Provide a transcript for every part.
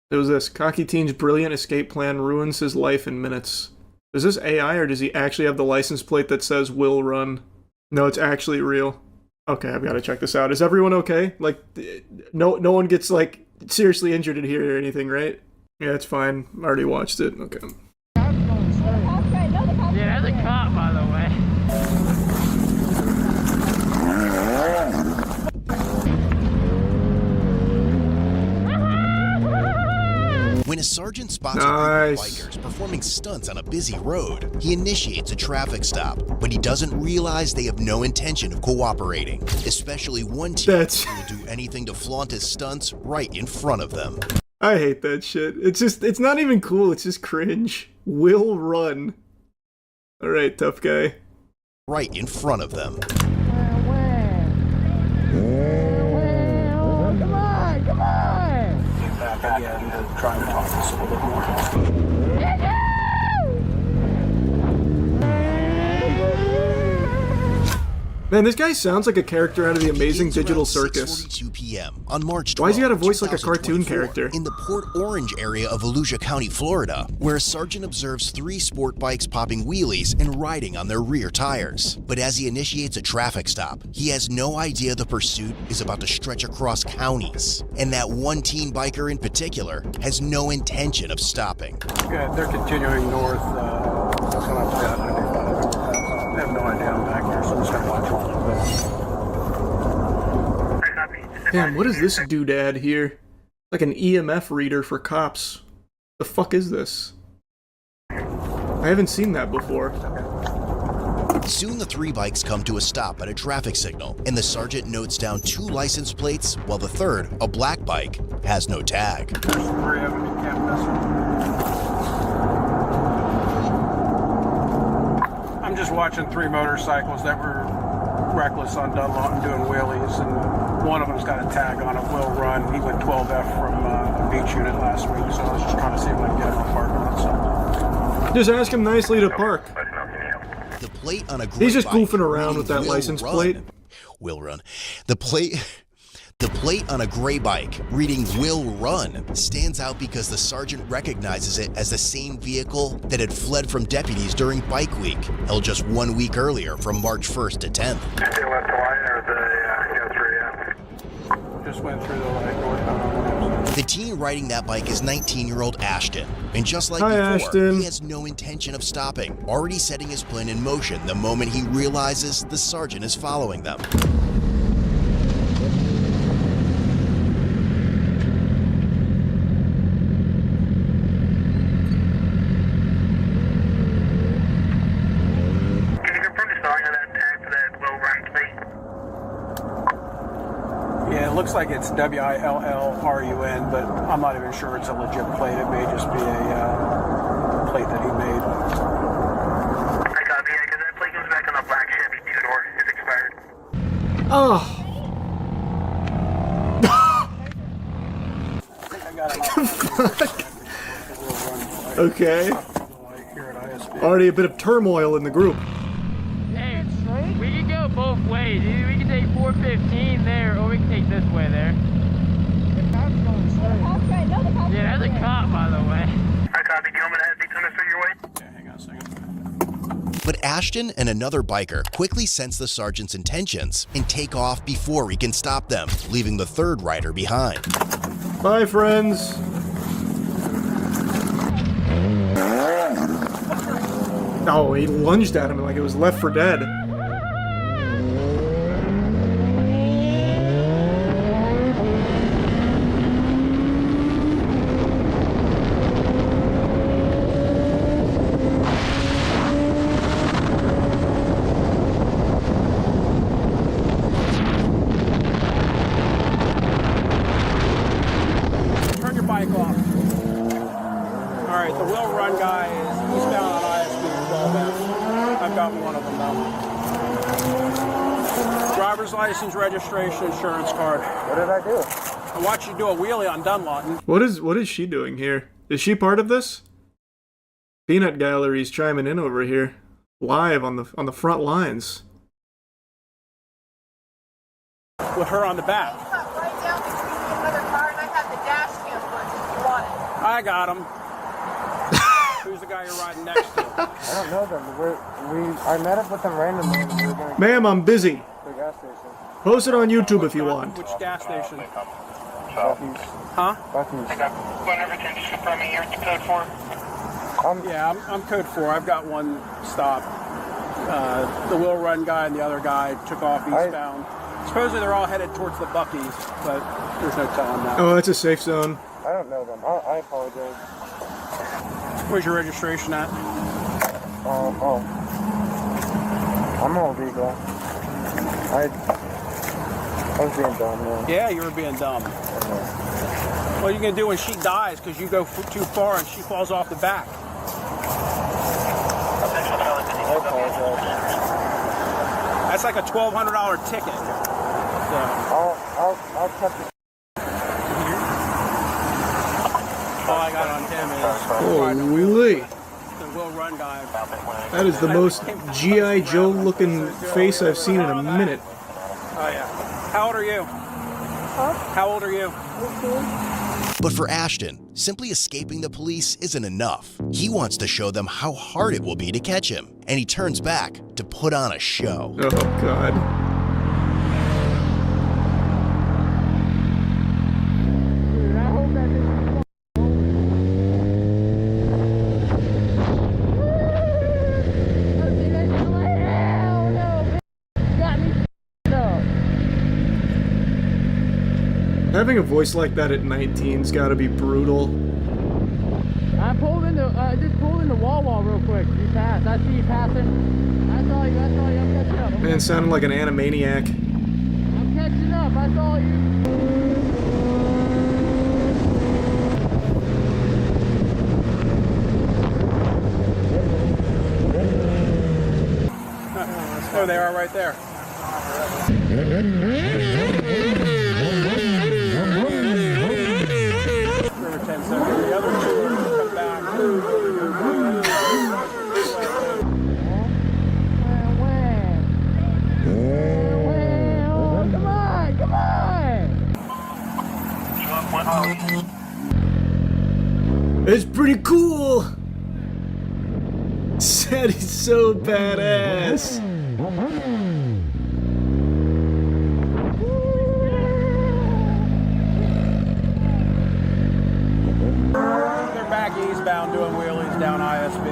It was this. Cocky teen's brilliant escape plan ruins his life in minutes. Is this AI or does he actually have the license plate that says will run? No, it's actually real. Okay, I've got to check this out. Is everyone okay? Like, no one gets, like, seriously injured in here or anything, right? Yeah, it's fine. I already watched it. Okay. Yeah, there's a cop, by the way. When a sergeant spots a group of bikers performing stunts on a busy road, he initiates a traffic stop, but he doesn't realize they have no intention of cooperating, especially one team who will do anything to flaunt his stunts right in front of them. I hate that shit. It's not even cool, it's just cringe. Will run. Alright, tough guy. Right in front of them. Come on! Get back again to try and talk this a little bit more. Man, this guy sounds like a character out of the Amazing Digital Circus. 6:42 p.m. on March 12, Why has he got a voice like a cartoon character? In the Port Orange area of Volusia County, Florida, where a sergeant observes 3 sport bikes popping wheelies and riding on their rear tires. But as he initiates a traffic stop, he has no idea the pursuit is about to stretch across counties, and that one teen biker in particular has no intention of stopping. Good. They're continuing north. That's what I've got. I have no idea. I'm back here, so I'm just going to watch a little bit. Damn, what is this doodad here? Like an EMF reader for cops. The fuck is this? I haven't seen that before. Soon the 3 bikes come to a stop at a traffic signal, and the sergeant notes down 2 license plates, while the third, a black bike, has no tag. There's 3 of them. You can't miss them. I'm just watching 3 motorcycles that were reckless on Dunlawton doing wheelies, and one of them's got a tag on it, will run. He went 12F from a beach unit last week, so I was just trying to see if I can get him a parking lot. Just ask him nicely to park. The plate on a gray He's just bike goofing around reading with that will license run. plate. Will run. The plate on a gray bike reading will run stands out because the sergeant recognizes it as the same vehicle that had fled from deputies during Bike Week, held just 1 week earlier from March 1st to 10th. Just went through the light northbound. The teen riding that bike is 19-year-old Ashton, and just like Hi, before, Ashton. he has no intention of stopping, already setting his plan in motion the moment he realizes the sergeant is following them. Yeah, it looks like it's WILLRUN, but I'm not even sure it's a legit plate. It may just be a plate that he made. I copy, yeah, because that plate comes back on the black Chevy 2-door. It's expired. Oh. I think I got it. Okay. Already a bit of turmoil in the group. Hey, we can go both ways. Either we can take 415 there, or we can take this way there. Yeah, there's a cop, by the way. I copy. Do you want me to have Daytona through your way? Yeah, hang on a second. But Ashton and another biker quickly sense the sergeant's intentions and take off before he can stop them, leaving the third rider behind. Bye, friends. Oh, he lunged at him like it was Left 4 Dead. Turn your bike off. All right, the will run guy is eastbound on ISB 12F. I've got one of them now. Driver's license, registration, insurance card. What did I do? I watched you do a wheelie on Dunlawton. What is she doing here? Is she part of this? Peanut Gallery's chiming in over here, live on the front lines. With her on the back. Right down between me and another car, and I have the dash cam footage if you want it. I got him. Who's the guy you're riding next to? I don't know them. I met up with them randomly and we were going to Ma'am, I'm busy. the gas station. Post it on YouTube if you want. Which gas station? Bucky's. Huh? Bucky's. Whenever it's just confirming you're code 4. Yeah, I'm code 4. I've got one stop. The Will Run guy and the other guy took off eastbound. Supposedly they're all headed towards the Bucky's, but there's no telling that. Oh, that's a safe zone. I don't know them. I apologize. Where's your registration at? I'm all legal. I was being dumb, man. Yeah, you were being dumb. What are you going to do when she dies because you go too far and she falls off the back? I apologize. That's like a $1,200 ticket. So. I'll cut the... All I got on him is Holy. the Will Run guy. That is the most G.I. Joe looking face I've seen in a minute. Oh, yeah. How old are you? Huh? How old are you? But for Ashton, simply escaping the police isn't enough. He wants to show them how hard it will be to catch him, and he turns back to put on a show. Oh, God. Having a voice like that at 19's gotta be brutal. I just pulled into Wawa real quick. You passed. I see you passing. I saw you. I'm catching up. Man, sounding like an animaniac. I'm catching up. I saw you. Oh, they are right there. River 10 seconds. The other two are come back. Come on. It's pretty cool! That is so badass. They're back eastbound doing wheelies down ISB.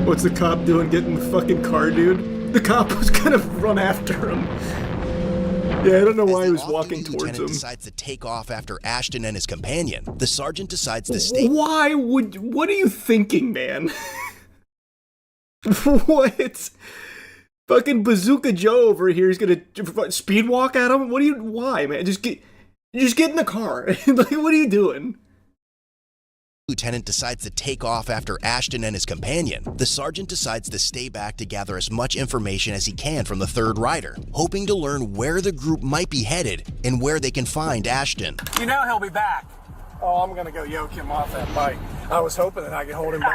What's the cop doing getting the fucking car, dude? The cop was gonna run after him. Yeah, I don't know why he was walking towards him. The lieutenant decides to take off after Ashton and his companion. The sergeant decides to stay. Why would... What are you thinking, man? What? Fucking Bazooka Joe over here is gonna speed walk at him? What do you... Why, man? Just get in the car. Like, what are you doing? Lieutenant decides to take off after Ashton and his companion. The sergeant decides to stay back to gather as much information as he can from the third rider, hoping to learn where the group might be headed and where they can find Ashton. You know he'll be back. Oh, I'm going to go yoke him off that bike. I was hoping that I could hold him down.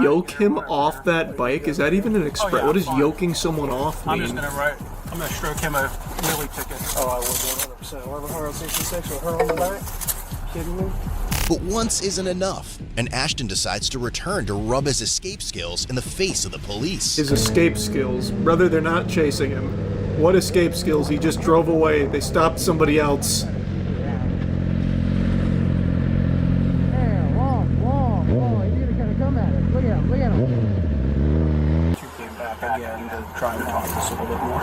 Yoke him off that bike? Is that even an express? Oh, yeah, what does fine. yoking someone off I'm mean? just gonna stroke him a wheelie ticket. Oh, I would 100%. 1166 with her on the back? Kidding me? But once isn't enough, and Ashton decides to return to rub his escape skills in the face of the police. His escape skills. Brother, they're not chasing him. What escape skills? He just drove away. They stopped somebody else. Whoa. He's gonna come at us. Look at him. She came back again to try and talk to us a little bit more.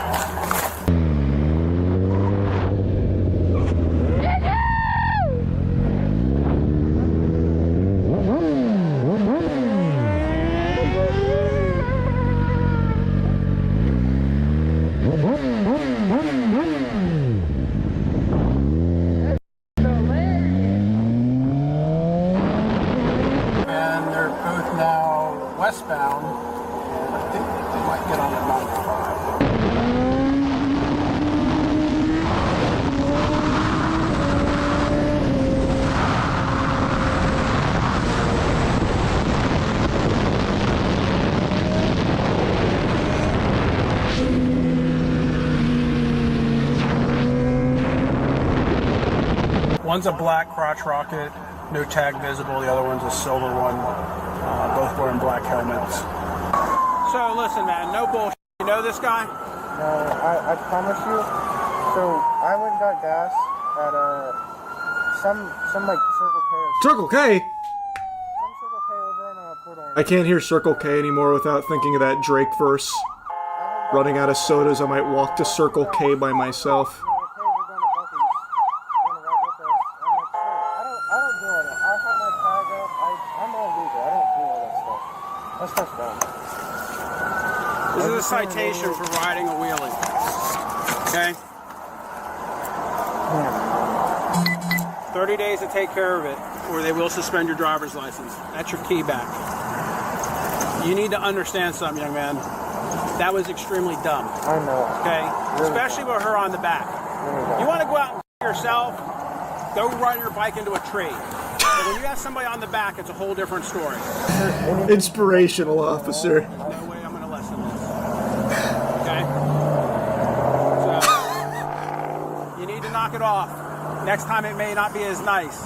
Westbound, I think they might get on the 95. One's a black crotch rocket, no tag visible. The other one's a silver one. Both wearing black helmets. So listen, man, no bullshit. You know this guy? No, I promise you. So I went and got gas at some like Circle K. Circle K? Some Circle K over in Port Orange. I can't hear Circle K anymore without thinking of that Drake verse. Running out of sodas, I might walk to Circle K by myself. Hey, we're going to Bucky's. You want to ride with us? I'm like, sure. I don't do all that. I have my tag up. I'm all legal. I don't do all that stuff. That stuff's dumb. This is a citation for riding a wheelie. Okay? 30 days to take care of it, or they will suspend your driver's license. That's your key back. You need to understand something, young man. That was extremely dumb. I know. Okay? Really? Especially with her on the back. Really? You want to go out and yourself, go ride your bike into a tree. But when you have somebody on the back, it's a whole different story. Inspirational officer. No way I'm going to lessen this. Okay? So, you need to knock it off. Next time it may not be as nice.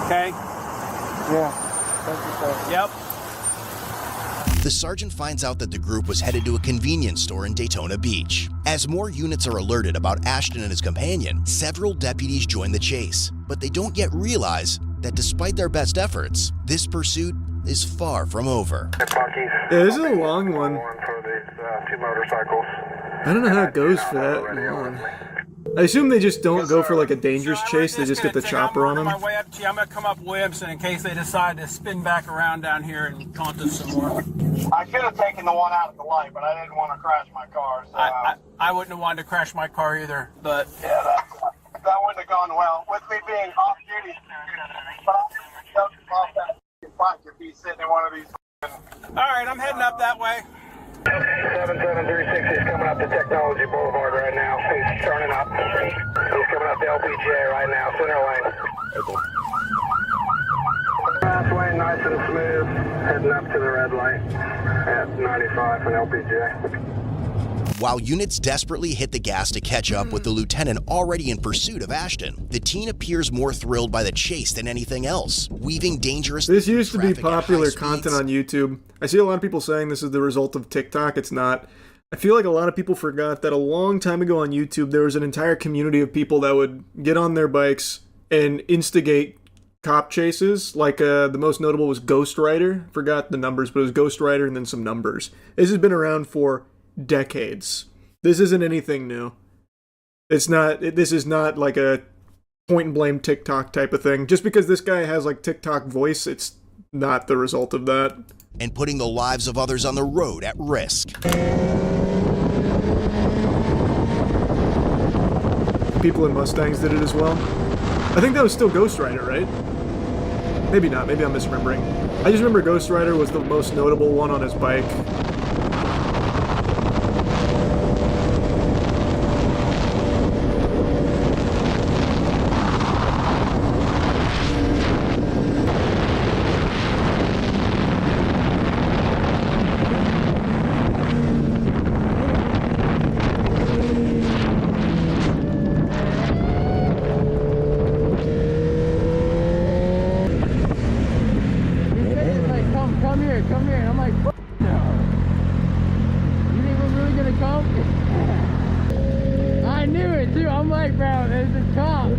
Okay? Yeah. Thank you, sir. Yep. The sergeant finds out that the group was headed to a convenience store in Daytona Beach. As more units are alerted about Ashton and his companion, several deputies join the chase. But they don't yet realize that despite their best efforts, this pursuit is far from over. Yeah, this is a long one. For these 2 motorcycles. I don't know how it goes for that long. I assume they just don't go for like a dangerous chase, they just get the chopper on them. I'm going to come up Williamson in case they decide to spin back around down here and taunt us some more. I should have taken the one out of the light, but I didn't want to crash my car. So I wouldn't have wanted to crash my car either, but... yeah, that wouldn't have gone well. With me being off duty, but I'm off that bike if he's sitting in one of these. All right, I'm heading up that way. 77360 is coming up to Technology Boulevard right now. He's turning up. He's coming up to LPGA right now, center lane. Fast lane, nice and smooth. Heading up to the red light at 95 and LPGA. While units desperately hit the gas to catch up with the lieutenant already in pursuit of Ashton, the teen appears more thrilled by the chase than anything else, weaving dangerous... This used to be traffic at popular high content speeds. on YouTube. I see a lot of people saying this is the result of TikTok. It's not. I feel like a lot of people forgot that a long time ago on YouTube, there was an entire community of people that would get on their bikes and instigate cop chases. Like, the most notable was Ghost Rider. Forgot the numbers, but it was Ghost Rider and then some numbers. This has been around for decades. This isn't anything new. This is not like a point and blame TikTok type of thing. Just because this guy has like TikTok voice, it's not the result of that. And putting the lives of others on the road at risk. People in Mustangs did it as well. I think that was still Ghost Rider, right? Maybe not. Maybe I'm misremembering. I just remember Ghost Rider was the most notable one on his bike. Come here. I'm like, no. You think we're really gonna come? I knew it too. I'm like, bro, there's a cop.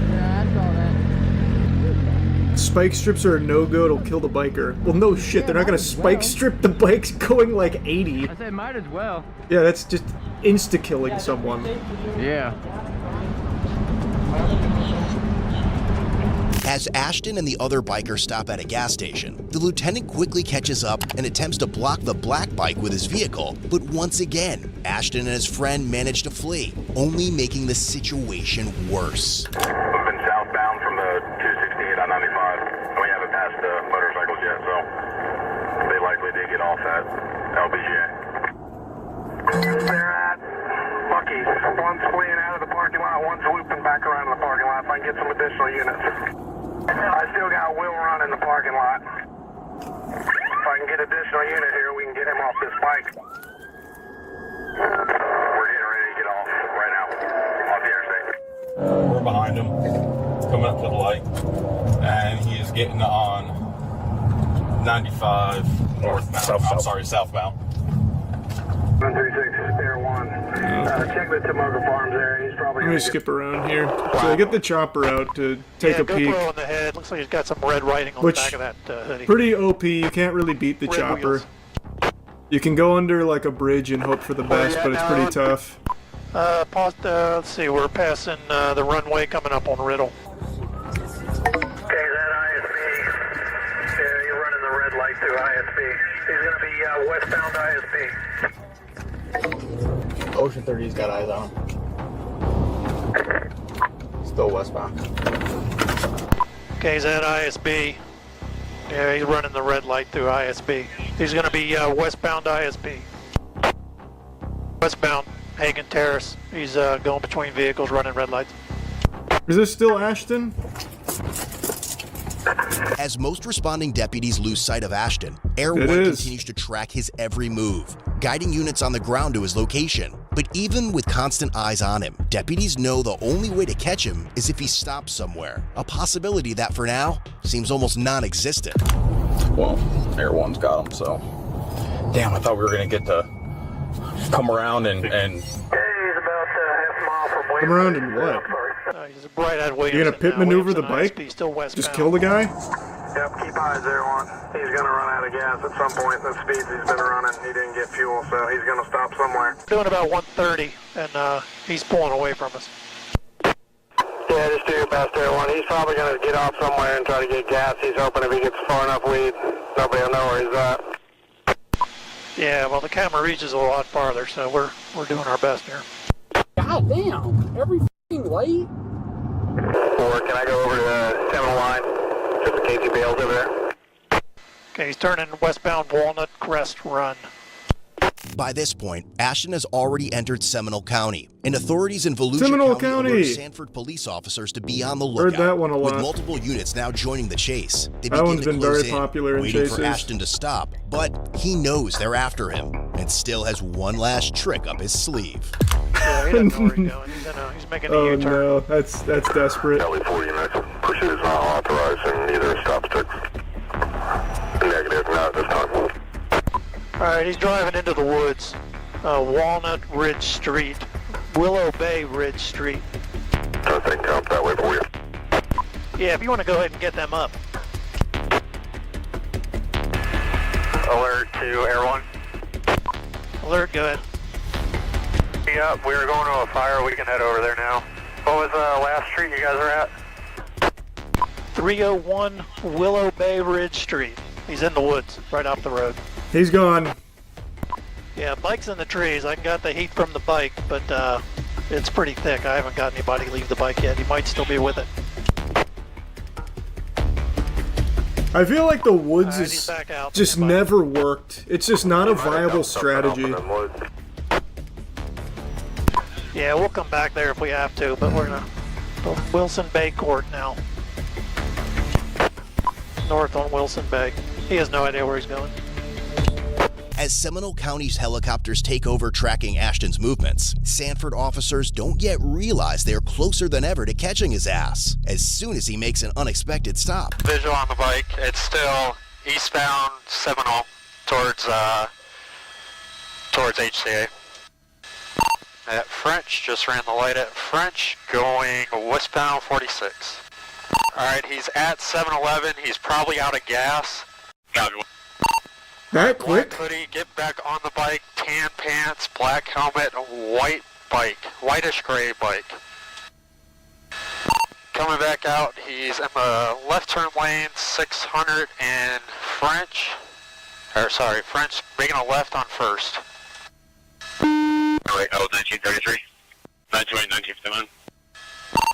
Yeah, I saw that. Spike strips are a no-go, it'll kill the biker. Well, no shit, they're not gonna spike strip the bikes going like 80. I said might as well. Yeah, that's just insta-killing someone. Yeah. As Ashton and the other biker stop at a gas station, the lieutenant quickly catches up and attempts to block the black bike with his vehicle, but once again, Ashton and his friend manage to flee, only making the situation worse. We've been southbound from the 268 on 95. We haven't passed the motorcycles yet, so they likely did get off at LBGA. They're at Bucky's. One's fleeing out of the parking lot, one's looping back around the parking lot. If I can get some additional units. I still got Will Run in the parking lot. If I I can get additional unit here, we can get him off this bike. We're getting ready to get off right now, off the interstate. We're behind him, coming up to the light, and he is getting on 95 northbound. Southbound. 136, Air 1. Check the Tomoka Farms area. He's probably Let me skip around here. So get the chopper out to take a peek. GoPro on the head. Looks like he's got some red writing on the back of that hoodie. Pretty OP. You can't really beat the Red chopper. wheels. You can go under like a bridge and hope for the best, but it's pretty tough. Let's see, we're passing the runway coming up on Riddle. Okay, that ISB. Yeah, you're running the red light through ISB. He's going to be westbound ISB. Ocean 30's got eyes on him. Still westbound. Okay, he's at ISB. Yeah, he's running the red light through ISB. He's going to be westbound ISB. Westbound Hagen Terrace. He's going between vehicles, running red lights. Is this still Ashton? As most responding deputies lose sight of Ashton, Air 1 continues to track his every move, guiding units on the ground to his location. But even with constant eyes on him, deputies know the only way to catch him is if he stops somewhere, a possibility that for now seems almost non-existent. Well, Air 1's got him, so... Damn, I thought we were going to get to come around and... Yeah, he's about half a mile from Come around and what? He's right at Williamson. You're gonna pit maneuver the Williamson bike? ISP, still westbound. Just kill the guy? Yep, keep eyes there, one. He's going to run out of gas at some point. The speeds he's been running, he didn't get fuel, so he's going to stop somewhere. Doing about 130, and he's pulling away from us. Yeah, just do your best there, one. He's probably going to get off somewhere and try to get gas. He's hoping if he gets far enough lead, nobody will know where he's at. Yeah, well, the camera reaches a lot farther, so we're doing our best here. God damn! Every f***ing light? Or can I go over to the Seminole line, just in case he bails over there? Okay, he's turning westbound Walnut Crest Run. By this point, Ashton has already entered Seminole County, and authorities in Volusia Seminole County County! alert Sanford police officers to be on the lookout. Heard that one a lot. With multiple units now joining the chase, they That begin one's to been close very in, popular in waiting chases. for Ashton to stop. But he knows they're after him, and still has one last trick up his sleeve. Yeah, he doesn't know where he's going. He's making a Oh U-turn. no, that's desperate. LE4 units, pursuit is not authorized and neither is stop stick. Negative, not this time. Alright, he's driving into the woods. Walnut Ridge Street. Willow Bay Ridge Street. I think count that way for you. Yeah, if you want to go ahead and get them up. Alert to Air 1. Alert, go ahead. Yeah, we were going to a fire. We can head over there now. What was the last street you guys are at? 301 Willow Bay Ridge Street. He's in the woods, right off the road. He's gone. Yeah, bike's in the trees. I got the heat from the bike, but it's pretty thick. I haven't got anybody leave the bike yet. He might still be with it. I feel like the woods Alright, he's is back out. just Stand by. never worked. It's just not a viable strategy. Yeah, we'll come back there if we have to, but we're gonna go Wilson Bay Court now. North on Wilson Bay. He has no idea where he's going. As Seminole County's helicopters take over tracking Ashton's movements, Sanford officers don't yet realize they're closer than ever to catching his ass as soon as he makes an unexpected stop. Visual on the bike. It's still eastbound Seminole towards HCA. At French, just ran the light at French, going westbound 46. Alright, he's at 7-Eleven. He's probably out of gas. That quick? Black hoodie, get back on the bike, tan pants, black helmet, white bike, whitish gray bike. Coming back out, he's in the left turn lane, 600 and French, French making a left on first. Wait, 1933. 1951.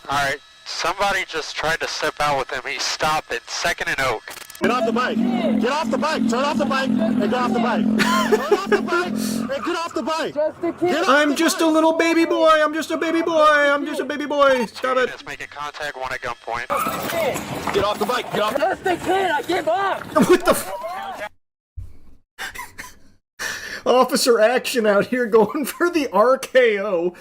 Alright, somebody just tried to step out with him. He stopped at 2nd and Oak. Get off the bike. Get off the bike. Turn off the bike and get off the bike. Turn off the bike and get off the bike. I'm just a little baby boy. I'm just a baby boy. I'm just a baby boy. Stop it. Let's make a contact, one at gunpoint. Get off the bike. Get off. What the f- Officer Action out here going for the RKO.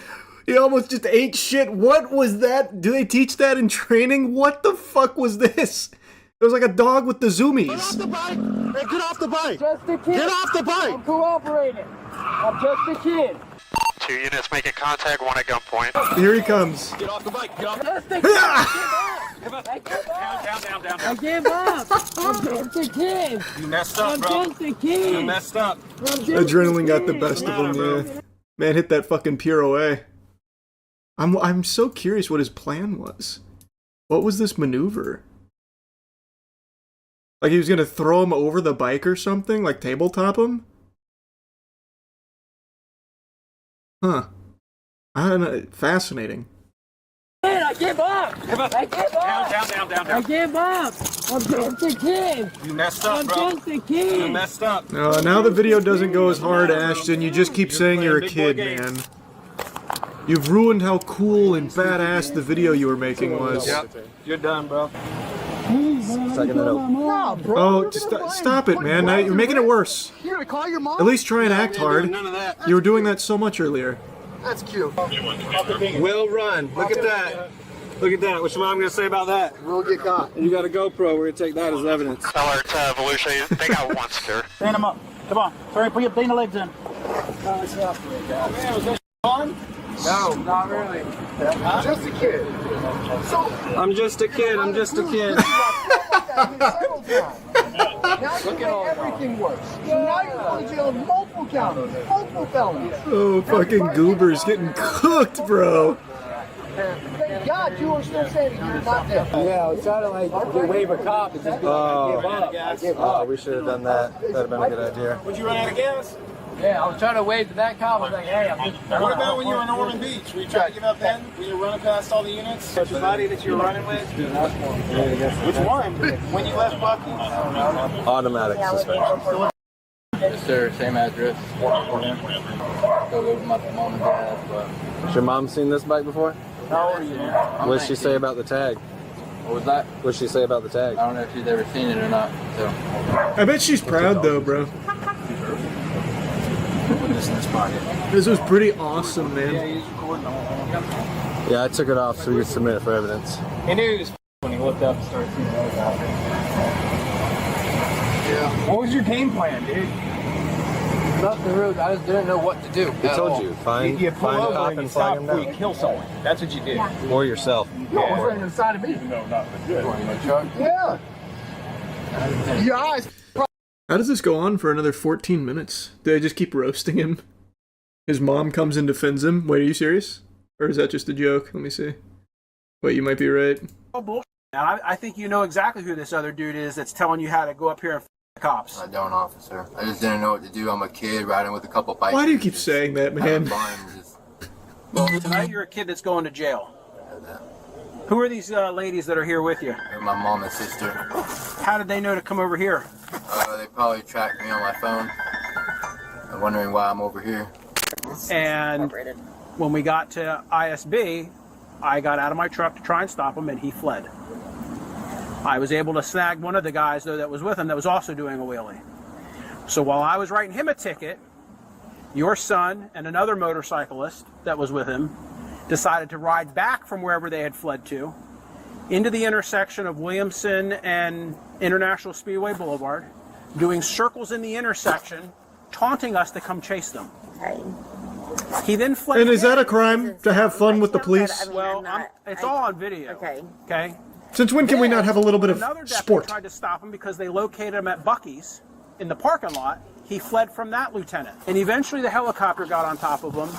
He almost just ate shit. What was that? Do they teach that in training? What the fuck was this? It was like a dog with the zoomies. Get off the bike! Hey, get off the bike! Just a kid. Get off the bike! I'm cooperating. I'm just a kid. 2 units making contact, 1 at gunpoint. Here he comes. Get off the bike! Get off the Just a kid. I give up. I'm just a kid. You messed up, I'm bro. just a kid. You messed up. I'm just Adrenaline a got the kid. best of him, yeah. Man, hit that fucking pure away. I'm so curious what his plan was. What was this maneuver? Like he was gonna throw him over the bike or something? Like tabletop him? Huh. I don't know. Fascinating. I give up. I give up. Down. I give up. I'm just a kid. You messed up, I'm bro. just a kid. You messed up. Now the video doesn't go as hard, Ashton. You just keep saying you're a kid, man. You've ruined how cool and badass the video you were making was. Yep. You're done, bro. No, bro. Oh, stop it, man. Now you're making it worse. You gonna call your mom? At least try and act hard. None of that. You were doing that so much earlier. That's cute. Will run. Look at that. Look at that. What's your mom gonna say about that? We'll get caught. You got a GoPro. We're gonna take that as evidence. Tell her to Volusia, they got 1 scare. Stand him up. Come on. Hurry, put the legs in. Man, was that fun? No, not really. Just a kid. So, I'm just a kid. I'm just a kid. now you make everything worse. So now you're going to jail multiple counties, multiple felonies. Oh, fucking Goober's getting cooked, bro. Thank God you are still saying you're not there. Yeah, I was trying to like wave a cop and just be like, I give up. We should have done that. That'd have been a good idea. Would you run out of gas? Yeah, I was trying to wave to that cop. I was like, hey, I'm just. What about when you were in Ormond Beach? Were you trying to give up then? Were you running past all the units? Was your buddy that you were running with? Which one? When you left Bucky's? Automatic suspension. Yes, sir. Same address. Go with my mom and dad. But Has your mom seen this bike before? how old are you? What did she say about the tag? What was that? What did she say about the tag? I don't know if she's ever seen it or not. So. I bet she's proud, though, bro. Put this in his pocket. This was pretty awesome, man. He's recording the whole thing. Yeah, I took it off so you could submit it for evidence. He knew he was when he looked up and started seeing those out there. Yeah. What was your game plan, dude? Nothing real. I just didn't know what to do. Who told you? Find You pull a over cop and you and flag stop him before you down. kill someone. That's what you did. Or yourself. No, it was right inside of me. No, not legit. Yeah. Your eyes. How does this go on for another 14 minutes? Do they just keep roasting him? His mom comes and defends him? Wait, are you serious? Or is that just a joke? Let me see. Wait, you might be right. Oh, bullshit. Now, I think you know exactly who this other dude is that's telling you how to go up here and f the cops. I don't, officer. I just didn't know what to do. I'm a kid riding with a couple bikes. Why do you keep saying that, man? Well, tonight you're a kid that's going to jail. Who are these ladies that are here with you? They're my mom and sister. How did they know to come over here? They probably tracked me on my phone. I'm wondering why I'm over here. And when we got to ISB, I got out of my truck to try and stop him, and he fled. I was able to snag one of the guys, though, that was with him that was also doing a wheelie. So while I was writing him a ticket, your son and another motorcyclist that was with him decided to ride back from wherever they had fled to into the intersection of Williamson and International Speedway Boulevard, doing circles in the intersection, taunting us to come chase them. He then fled. And is that a crime to have fun with the police? Well, it's all on video. Okay. Since when can we not have a little bit of Another deputy sport? tried to stop him because they located him at Bucky's in the parking lot. He fled from that lieutenant. And eventually the helicopter got on top of him,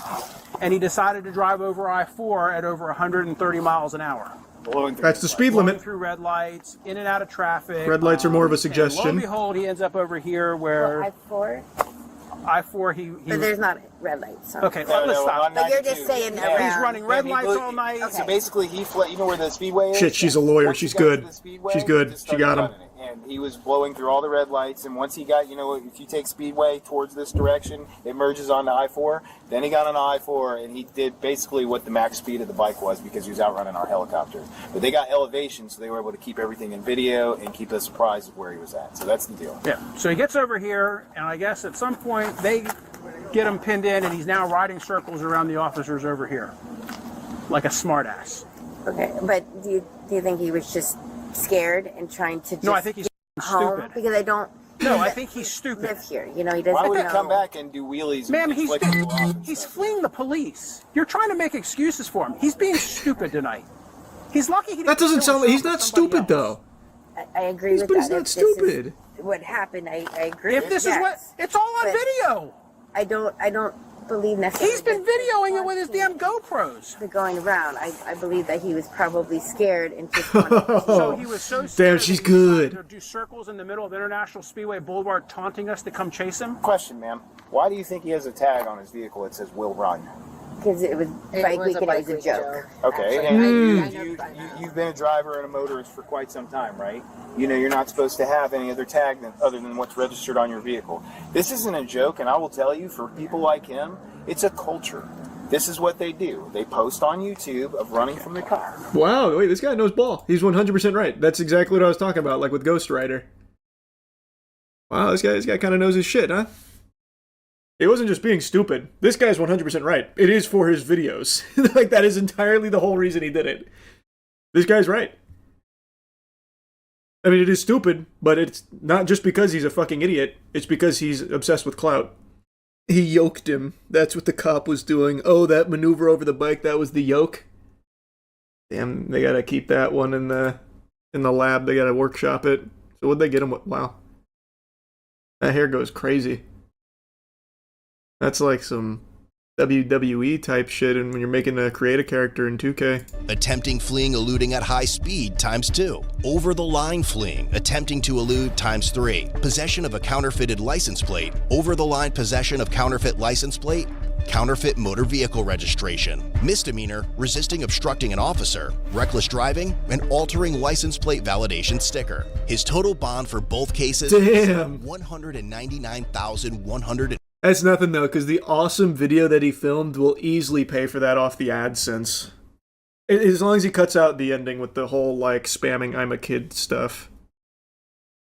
and he decided to drive over I-4 at over 130 miles an hour. That's the speed limit. Through red lights, in and out of traffic. Red lights are more of a And lo suggestion. and behold, he ends up over here where I-4? I-4, he But there's not red lights. So. Okay, let's stop. But you're just saying around. He's running red lights all night. So basically, he fled. You know where the speedway is? Shit, she's a lawyer. Once he She's got to good. the speedway, She's good. he just She got started him. running it. And he was blowing through all the red lights. And once he got, if you take speedway towards this direction, it merges onto I-4. Then he got on I-4, and he did basically what the max speed of the bike was because he was outrunning our helicopter. But they got elevation, so they were able to keep everything in video and keep us apprised of where he was at. So that's the deal. Yeah. So he gets over here, and I guess at some point they get him pinned in, and he's now riding circles around the officers over here, like a smartass. Okay, but do you think he was just scared and trying to just No, I think he's home? stupid. Because I don't. No, I think he's stupid. Live here, you know, he doesn't Why would he know. come back and do wheelies? Ma'am, and he's flick people off and stuff? fleeing the police. You're trying to make excuses for him. He's being stupid tonight. He's lucky he didn't That doesn't kill sound like he's himself not or somebody stupid else. though. I agree with But that. he's not If this is stupid. what happened, I agree. If this is what, it's all on But video. I don't believe necessarily. He's been videoing it with his damn GoPros. The going around. I believe that he was probably scared and just wanted to. So he was so Damn, scared she's that he decided good. to do circles in the middle of International Speedway Boulevard, taunting us to come chase him. Question, ma'am. Why do you think he has a tag on his vehicle that says "Will Run"? Because it was bike week and it was a joke. Okay, and you've been a driver and a motorist for quite some time, right? You know you're not supposed to have any other tag other than what's registered on your vehicle. This isn't a joke, and I will tell you, for people like him, it's a culture. This is what they do. They post on YouTube of running from the car. Wow, wait, this guy knows ball. He's 100% right. That's exactly what I was talking about, like with Ghost Rider. Wow, this guy kind of knows his shit, huh? It wasn't just being stupid. This guy's 100% right. It is for his videos. Like, that is entirely the whole reason he did it. This guy's right. I mean, it is stupid, but it's not just because he's a fucking idiot. It's because he's obsessed with clout. He yoked him. That's what the cop was doing. Oh, that maneuver over the bike, that was the yoke? Damn, they gotta keep that one in the lab. They gotta workshop it. So what'd they get him with? Wow. That hair goes crazy. That's like some WWE type shit, and when you're making a create a character in 2K. Attempting fleeing, eluding at high speed ×2. Over the line fleeing, attempting to elude ×3. Possession of a counterfeited license plate. Over the line possession of counterfeit license plate. Counterfeit motor vehicle registration. Misdemeanor, resisting obstructing an officer. Reckless driving, and altering license plate validation sticker. His total bond for both cases is $199,100. That's nothing though, because the awesome video that he filmed will easily pay for that off the AdSense. As long as he cuts out the ending with the whole, like, spamming I'm a kid stuff.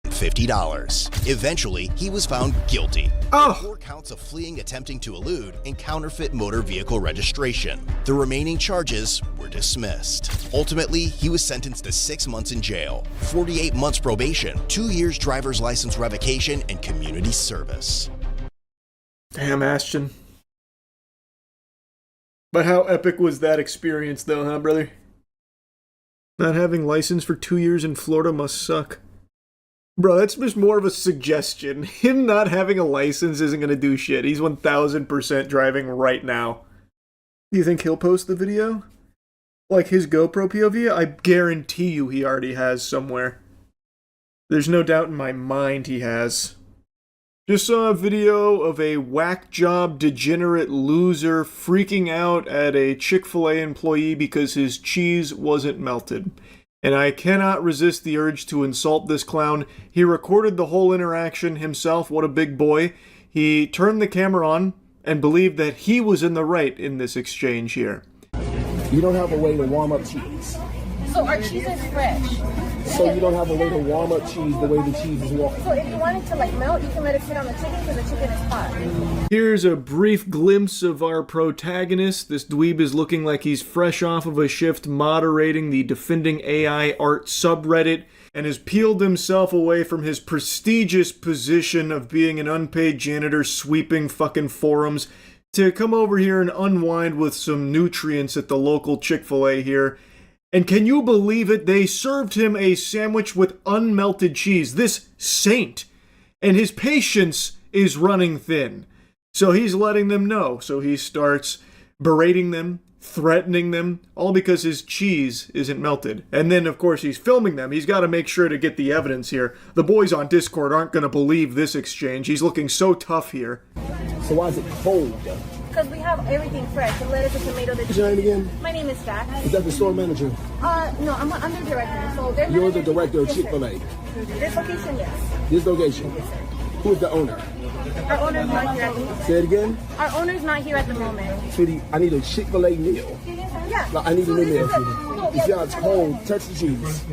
$50. Eventually, he was found guilty. Oh! 4 counts of fleeing, attempting to elude, and counterfeit motor vehicle registration. The remaining charges were dismissed. Ultimately, he was sentenced to 6 months in jail, 48 months probation, 2 years driver's license revocation, and community service. Damn, Ashton. But how epic was that experience though, huh, brother? Not having license for 2 years in Florida must suck. Bro, that's just more of a suggestion. Him not having a license isn't gonna do shit. He's 1000% driving right now. Do you think he'll post the video? Like his GoPro POV? I guarantee you he already has somewhere. There's no doubt in my mind he has. Just saw a video of a whack job degenerate loser freaking out at a Chick-fil-A employee because his cheese wasn't melted. And I cannot resist the urge to insult this clown. He recorded the whole interaction himself, what a big boy. He turned the camera on and believed that he was in the right in this exchange here. You don't have a way to warm up cheese. So our cheese is fresh. So you don't have a way to warm up cheese the way the cheese is warm. So if you want it to like melt, you can let it sit on the chicken because the chicken is hot. Here's a brief glimpse of our protagonist. This dweeb is looking like he's fresh off of a shift moderating the Defending AI Art subreddit and has peeled himself away from his prestigious position of being an unpaid janitor sweeping fucking forums to come over here and unwind with some nutrients at the local Chick-fil-A here. And can you believe it? They served him a sandwich with unmelted cheese. This saint. And his patience is running thin. So he's letting them know. So he starts berating them, threatening them, all because his cheese isn't melted. And then, of course, he's filming them. He's got to make sure to get the evidence here. The boys on Discord aren't going to believe this exchange. He's looking so tough here. So why is it cold? Because we have everything fresh. The lettuce, the tomato, the cheese. What's your name again? My name is Jack. Is that the store manager? No, I'm an under director. So You're the director of Chick-fil-A? This location, yes. This location? Who is the owner? Our owner's not here at the moment. Say it again? Our owner's not here at the moment. Sweetie, I need a Chick-fil-A meal. Yeah. No, I need a new meal, So sweetie. You see how it's cold? Touch the cheese.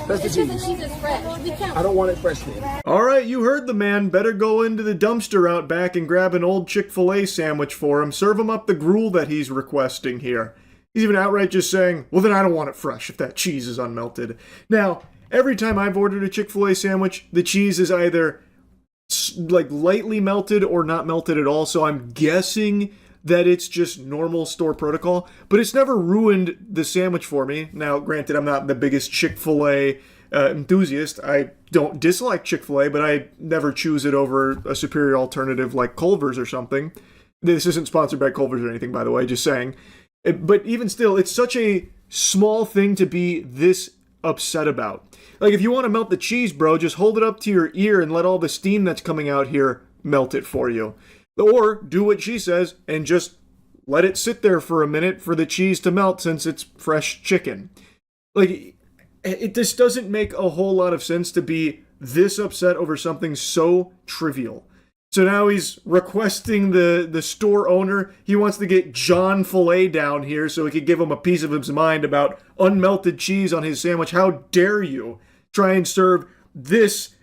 That's the It's because the cheese. cheese is fresh. We can't. I don't want it fresh, man. All right, you heard the man. Better go into the dumpster out back and grab an old Chick-fil-A sandwich for him. Serve him up the gruel that he's requesting here. He's even outright just saying, well, then I don't want it fresh if that cheese is unmelted. Now, every time I've ordered a Chick-fil-A sandwich, the cheese is either like lightly melted or not melted at all, so I'm guessing that it's just normal store protocol, but it's never ruined the sandwich for me. Now, granted, I'm not the biggest Chick-fil-A enthusiast. I don't dislike Chick-fil-A, but I never choose it over a superior alternative like Culver's or something. This isn't sponsored by Culver's or anything, by the way, just saying. But even still, it's such a small thing to be this upset about. Like, if you want to melt the cheese, bro, just hold it up to your ear and let all the steam that's coming out here melt it for you. Or do what she says and just let it sit there for a minute for the cheese to melt since it's fresh chicken. Like, this doesn't make a whole lot of sense to be this upset over something so trivial. So now he's requesting the store owner. He wants to get John Filet down here so he could give him a piece of his mind about unmelted cheese on his sandwich. How dare you try and serve this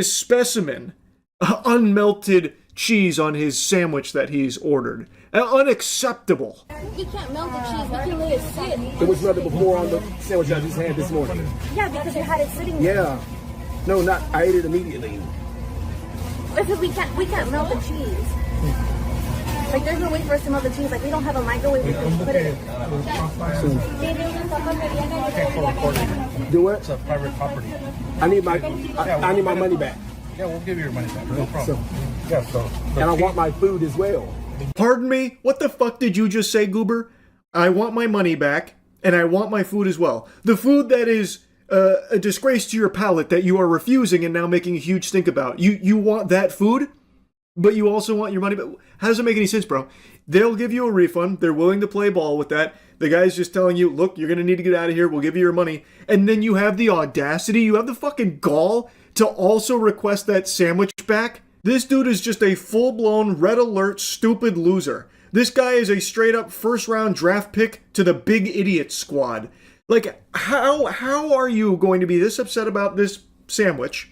specimen unmelted cheese on his sandwich that he's ordered? Unacceptable. We can't melt the cheese. We can let it sit. There was nothing before on the sandwich I just had this morning. Yeah, because you had it sitting there. Yeah. No, not. I ate it immediately. Because we can't melt the cheese. Like, there's no way for us to melt the cheese. Like, we don't have a microwave. We can put it in. Do what? It's a private property. I need my money back. Yeah, we'll give you your money back. No problem. So, and I want my food as well. Pardon me? What the fuck did you just say, Goober? I want my money back, and I want my food as well. The food that is a disgrace to your palate that you are refusing and now making a huge stink about. You want that food, but you also want your money back? How does it make any sense, bro? They'll give you a refund. They're willing to play ball with that. The guy's just telling you, look, you're going to need to get out of here. We'll give you your money. And then you have the audacity, you have the fucking gall to also request that sandwich back? This dude is just a full-blown, red alert, stupid loser. This guy is a straight-up first-round draft pick to the big idiot squad. Like, how are you going to be this upset about this sandwich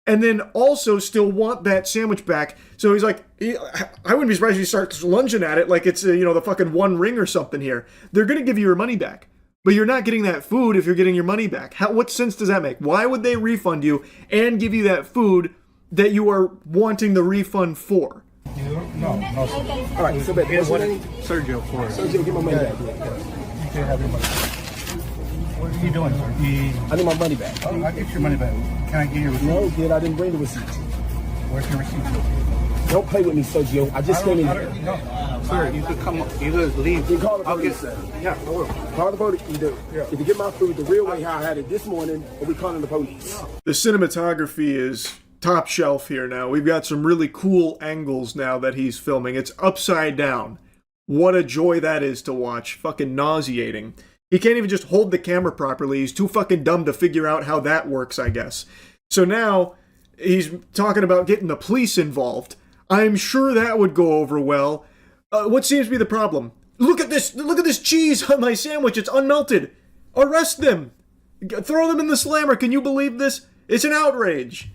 and then also still want that sandwich back? So he's like, I wouldn't be surprised if he starts lunging at it like it's, the fucking One Ring or something here. They're going to give you your money back. But you're not getting that food if you're getting your money back. What sense does that make? Why would they refund you and give you that food that you are wanting the refund for? No. All right, so baby, what's your name? Sergio for it. Sergio, give my money back. You can have your money back. What are you doing, sir? I need my money back. I'll get your money back. Can I get your receipt? No, kid, I didn't bring the receipt. Where's your receipt? Don't play with me, Sergio. I just came in here. No, sir, you could come. You could leave. You call the I'll police. get. Yeah, I will. Call the police. You do. Yeah. If you get my food the real way how I had it this morning, or we calling the police. The cinematography is top shelf here now. We've got some really cool angles now that he's filming. It's upside down. What a joy that is to watch. Fucking nauseating. He can't even just hold the camera properly. He's too fucking dumb to figure out how that works, I guess. So now he's talking about getting the police involved. I'm sure that would go over well. What seems to be the problem? Look at this cheese on my sandwich. It's unmelted. Arrest them. Throw them in the slammer. Can you believe this? It's an outrage.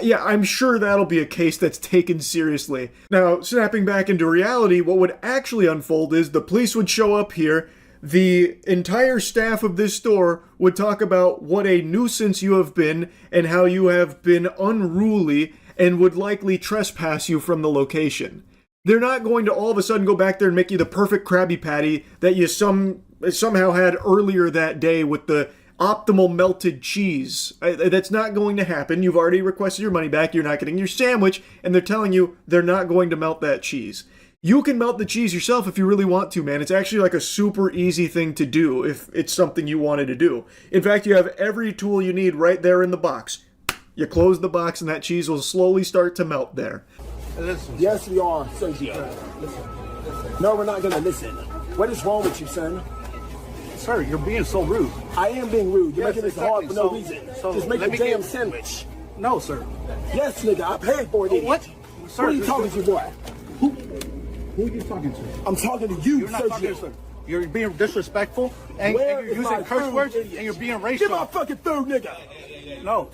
Yeah, I'm sure that'll be a case that's taken seriously. Now, snapping back into reality, what would actually unfold is the police would show up here. The entire staff of this store would talk about what a nuisance you have been and how you have been unruly and would likely trespass you from the location. They're not going to all of a sudden go back there and make you the perfect Krabby Patty that you somehow had earlier that day with the optimal melted cheese. That's not going to happen. You've already requested your money back. You're not getting your sandwich, and they're telling you they're not going to melt that cheese. You can melt the cheese yourself if you really want to, man. It's actually like a super easy thing to do if it's something you wanted to do. In fact, you have every tool you need right there in the box. You close the box and that cheese will slowly start to melt there. Listen. Yes, we are, Sergio. Listen. No, we're not going to listen. What is wrong with you, son? Sir, you're being so rude. I am being rude. You're making this exactly. hard for no reason. Just make a damn sandwich. No, sir. Yes, nigga, I paid for it. What? Sir, what are you talking to, boy? Who are you talking to? I'm talking to you, You're not Sergio. talking to sir. You're being disrespectful, and you're using curse words, and you're being racial. Get my fucking food, nigga. No.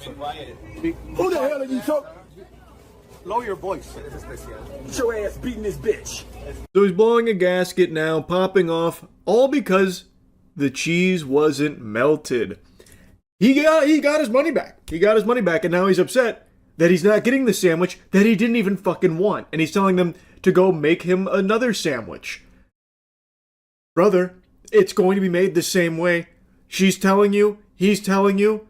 Who the hell are you talking? Lower your voice. Get your ass beating this bitch. So he's blowing a gasket now, popping off, all because the cheese wasn't melted. He got his money back. He got his money back, and now he's upset that he's not getting the sandwich that he didn't even fucking want. And he's telling them to go make him another sandwich. Brother, it's going to be made the same way. She's telling you, he's telling you,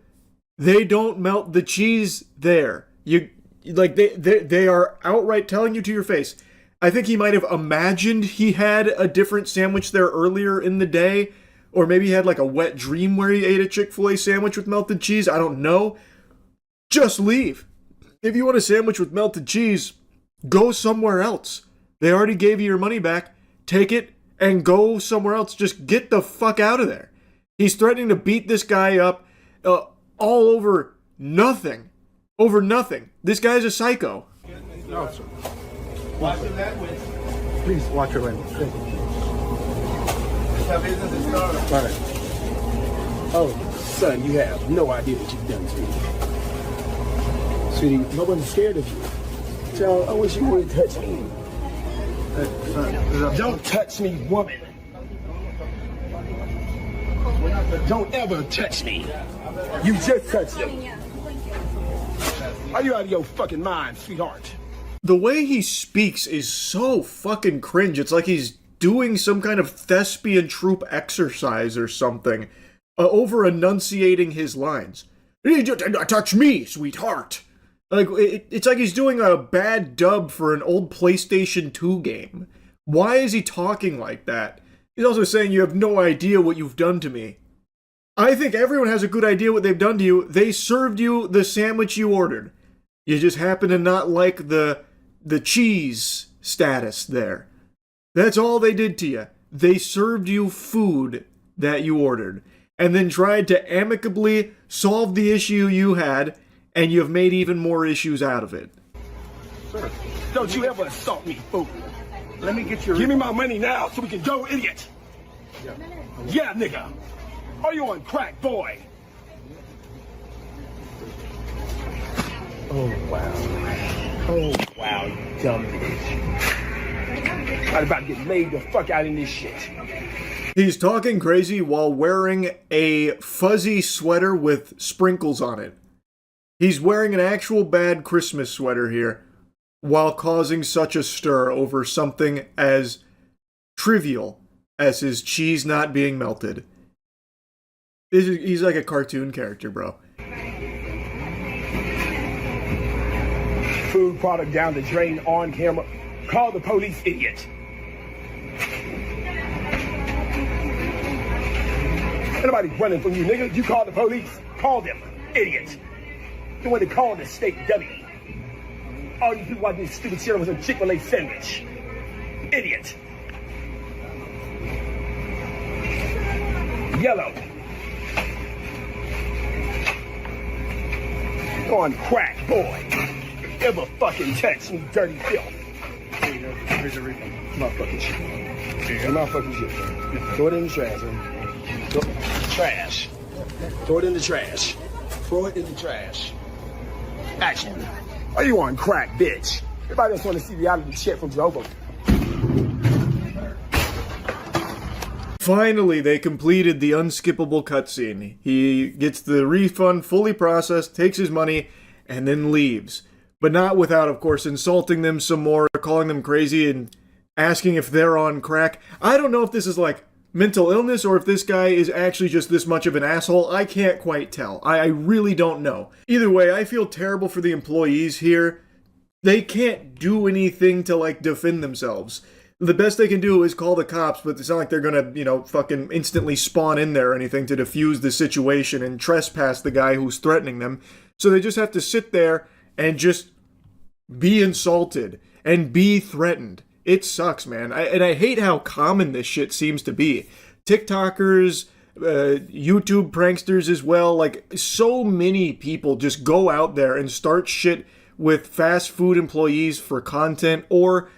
they don't melt the cheese there. They are outright telling you to your face. I think he might have imagined he had a different sandwich there earlier in the day, or maybe he had like a wet dream where he ate a Chick-fil-A sandwich with melted cheese. I don't know. Just leave. If you want a sandwich with melted cheese, go somewhere else. They already gave you your money back. Take it and go somewhere else. Just get the fuck out of there. He's threatening to beat this guy up all over nothing. Over nothing. This guy's a psycho. No, sir. Watch your language. Please watch your language. Thank you. All right. Oh, son, you have no idea what you've done to me. Sweetie, nobody's scared of you. Child, I wish you wouldn't touch me. Don't touch me, woman. Don't ever touch me. You just touched me. Are you out of your fucking mind, sweetheart? The way he speaks is so fucking cringe. It's like he's doing some kind of thespian troupe exercise or something, over enunciating his lines. Touch me, sweetheart. Like, it's like he's doing a bad dub for an old PlayStation 2 game. Why is he talking like that? He's also saying you have no idea what you've done to me. I think everyone has a good idea what they've done to you. They served you the sandwich you ordered. You just happen to not like the cheese status there. That's all they did to you. They served you food that you ordered, and then tried to amicably solve the issue you had, and you've made even more issues out of it. Sir, don't you ever assault me, fool. Let me get your... Give me my money now so we can go, idiot. Yeah, nigga. Are you on crack, boy? Oh, wow. Oh, wow, you dumb bitch. I'm about to get laid the fuck out in this shit. He's talking crazy while wearing a fuzzy sweater with sprinkles on it. He's wearing an actual bad Christmas sweater here, while causing such a stir over something as trivial as his cheese not being melted. He's like a cartoon character, bro. Food product down the drain on camera. Call the police, idiot. Anybody running from you, nigga? You call the police. Call them, idiot. You want to call the state dummy. All you people watching this stupid shit was a Chick-fil-A sandwich. Idiot. Yellow. Go on crack, boy. Ever fucking touch me, dirty filth. Here's a refund. Motherfucking shit. Motherfucking shit. Throw it in the trash, man. Trash. Throw it in the trash. Throw it in the trash. Action. Are you on crack, bitch? Everybody else want to see reality shit from Jehovah. Finally, they completed the unskippable cutscene. He gets the refund fully processed, takes his money, and then leaves. But not without, of course, insulting them some more, calling them crazy, and asking if they're on crack. I don't know if this is like mental illness or if this guy is actually just this much of an asshole. I can't quite tell. I really don't know. Either way, I feel terrible for the employees here. They can't do anything to, like, defend themselves. The best they can do is call the cops, but it's not like they're gonna, fucking instantly spawn in there or anything to defuse the situation and trespass the guy who's threatening them. So they just have to sit there and just be insulted and be threatened. It sucks, man. I hate how common this shit seems to be. TikTokers, YouTube pranksters as well. Like, so many people just go out there and start shit with fast food employees for content, or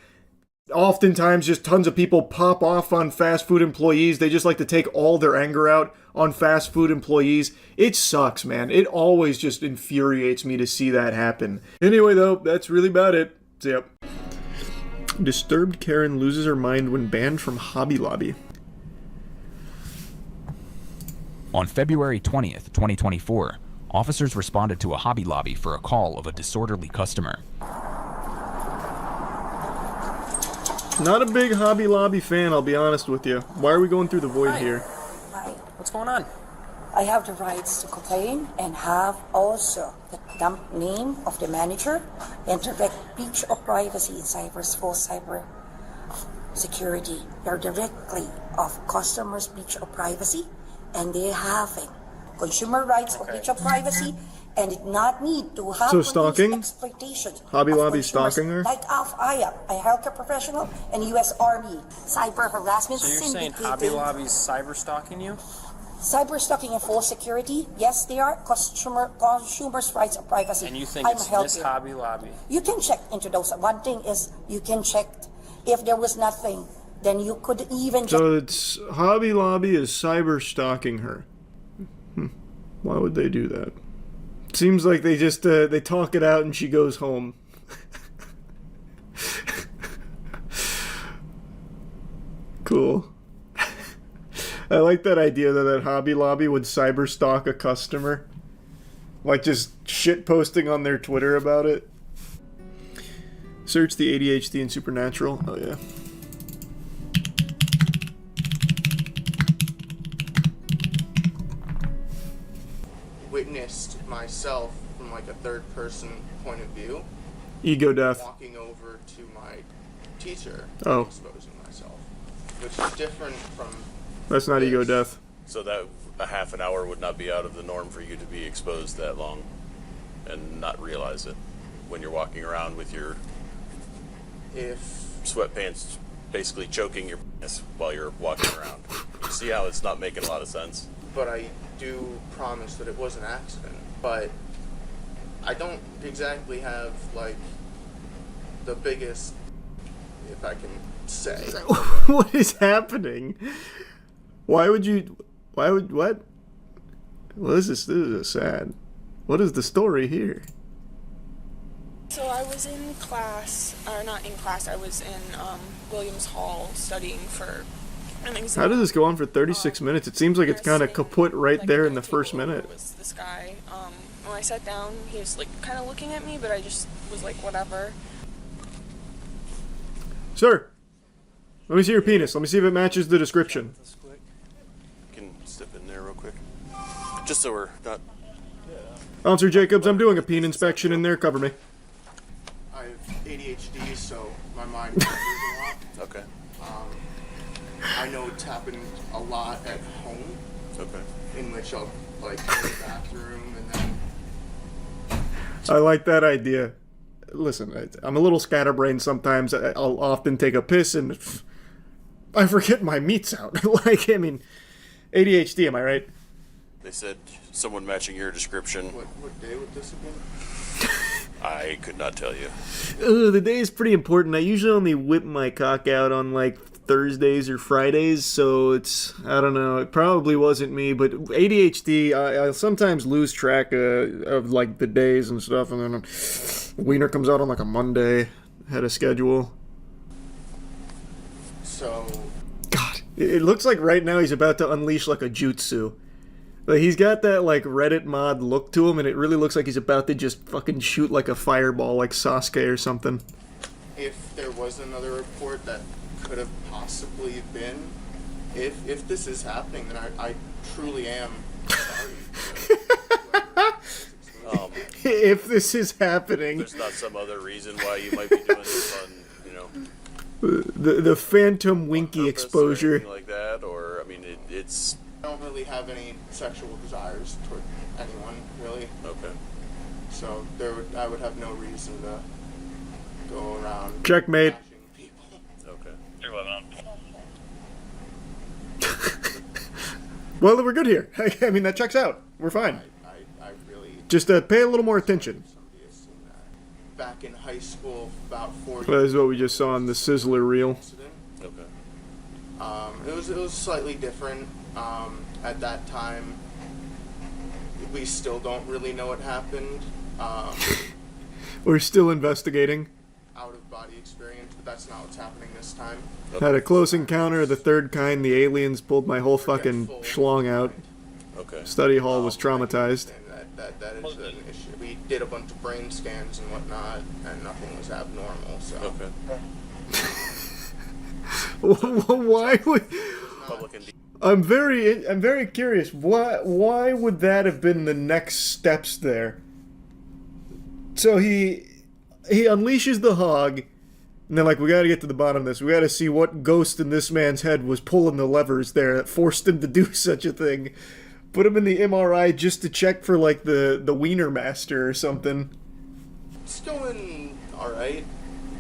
Oftentimes, just tons of people pop off on fast food employees. They just like to take all their anger out on fast food employees. It sucks, man. It always just infuriates me to see that happen. Anyway, though, that's really about it. So, yep. Disturbed Karen loses her mind when banned from Hobby Lobby. On February 20th, 2024, officers responded to a Hobby Lobby for a call of a disorderly customer. Not a big Hobby Lobby fan, I'll be honest with you. Why are we going through the void here? Hi. What's going on? I have the rights to complain and have also the dump name of the manager and direct breach of privacy in cyber security. They're directly of customers' breach of privacy, and they having consumer rights of breach of privacy, and it not need to have So stalking? exploitation. Hobby of Lobby consumers stalking her? Like I am a healthcare professional and U.S. Army cyber harassment So you're saying syndicate. Hobby Lobby's cyber stalking you? Cyber stalking and full security, yes, they are consumers' rights of privacy. And you think I'm it's a this healthcare. Hobby Lobby? You can check into those. One thing is you can check if there was nothing, then you could even. So it's Hobby Lobby is cyber stalking her. Why would they do that? Seems like they just they talk it out and she goes home. Cool. I like that idea that Hobby Lobby would cyber stalk a customer. Like just shit posting on their Twitter about it. Search the ADHD and Supernatural. Oh yeah. Witnessed myself from like a third person point of view. Ego death. Walking over to my teacher Oh. and exposing myself. Which is different from That's not ego death. So that a half an hour would not be out of the norm for you to be exposed that long and not realize it when you're walking around with your sweatpants basically choking your ass while you're walking around. You see how it's not making a lot of sense? but I do promise that it was an accident. But I don't exactly have like the biggest, if I can say. What is happening? Why would what? Well, this is sad. What is the story here? So I was in class, or not in class, I was in Williams Hall studying for an exam. How did this go on for 36 minutes? It seems like it's kind of kaput right there in the first minute. Was this guy, when I sat down, he was like kind of looking at me, but I just was like, whatever. Sir, let me see your penis. Let me see if it matches the description. Can step in there real quick. Just so we're not... Officer Jacobs, I'm doing a peen inspection in there. Cover me. I have ADHD, so my mind wanders a lot. Okay. I know it's happened a lot at home. Okay. In which I'll like go to the bathroom and then. I like that idea. Listen, I'm a little scatterbrained sometimes. I'll often take a piss and I forget my meat's out. Like, I mean, ADHD, am I right? They said someone matching your description. What day would this have been? I could not tell you. The day is pretty important. I usually only whip my cock out on like Thursdays or Fridays, so it's, I don't know, it probably wasn't me, but ADHD, I sometimes lose track of like the days and stuff, and then Wiener comes out on like a Monday, had a schedule. So... God, it looks like right now he's about to unleash like a jutsu. Like, he's got that like Reddit mod look to him, and it really looks like he's about to just fucking shoot like a fireball like Sasuke or something. If there was another report that could have possibly been, if this is happening, then I truly am sorry. If this is happening, There's not some other reason why you might be doing this on, you know, the phantom winky exposure. or anything like that, or I mean, it's. I don't really have any sexual desires toward anyone, really. Okay. So I would have no reason to go around. Checkmate. Okay. You're welcome. Well, we're good here. I mean, that checks out. We're fine. I really... Just pay a little more attention. back in high school about 4 That is what we just saw on the Sizzler reel. Okay. It was slightly different. At that time, we still don't really know what happened. We're still investigating. Out of body experience, but that's not what's happening this time. Had a close encounter of the third kind. The aliens pulled my whole fucking schlong out. Okay. Study hall was traumatized. That is an issue. We did a bunch of brain scans and whatnot, and nothing was abnormal. So. Okay. Why would? Public and I'm very curious. Why would that have been the next steps there? So he unleashes the hog, and they're like, we got to get to the bottom of this. We got to see what ghost in this man's head was pulling the levers there that forced him to do such a thing. Put him in the MRI just to check for like the Wiener Master or something. It's going all right.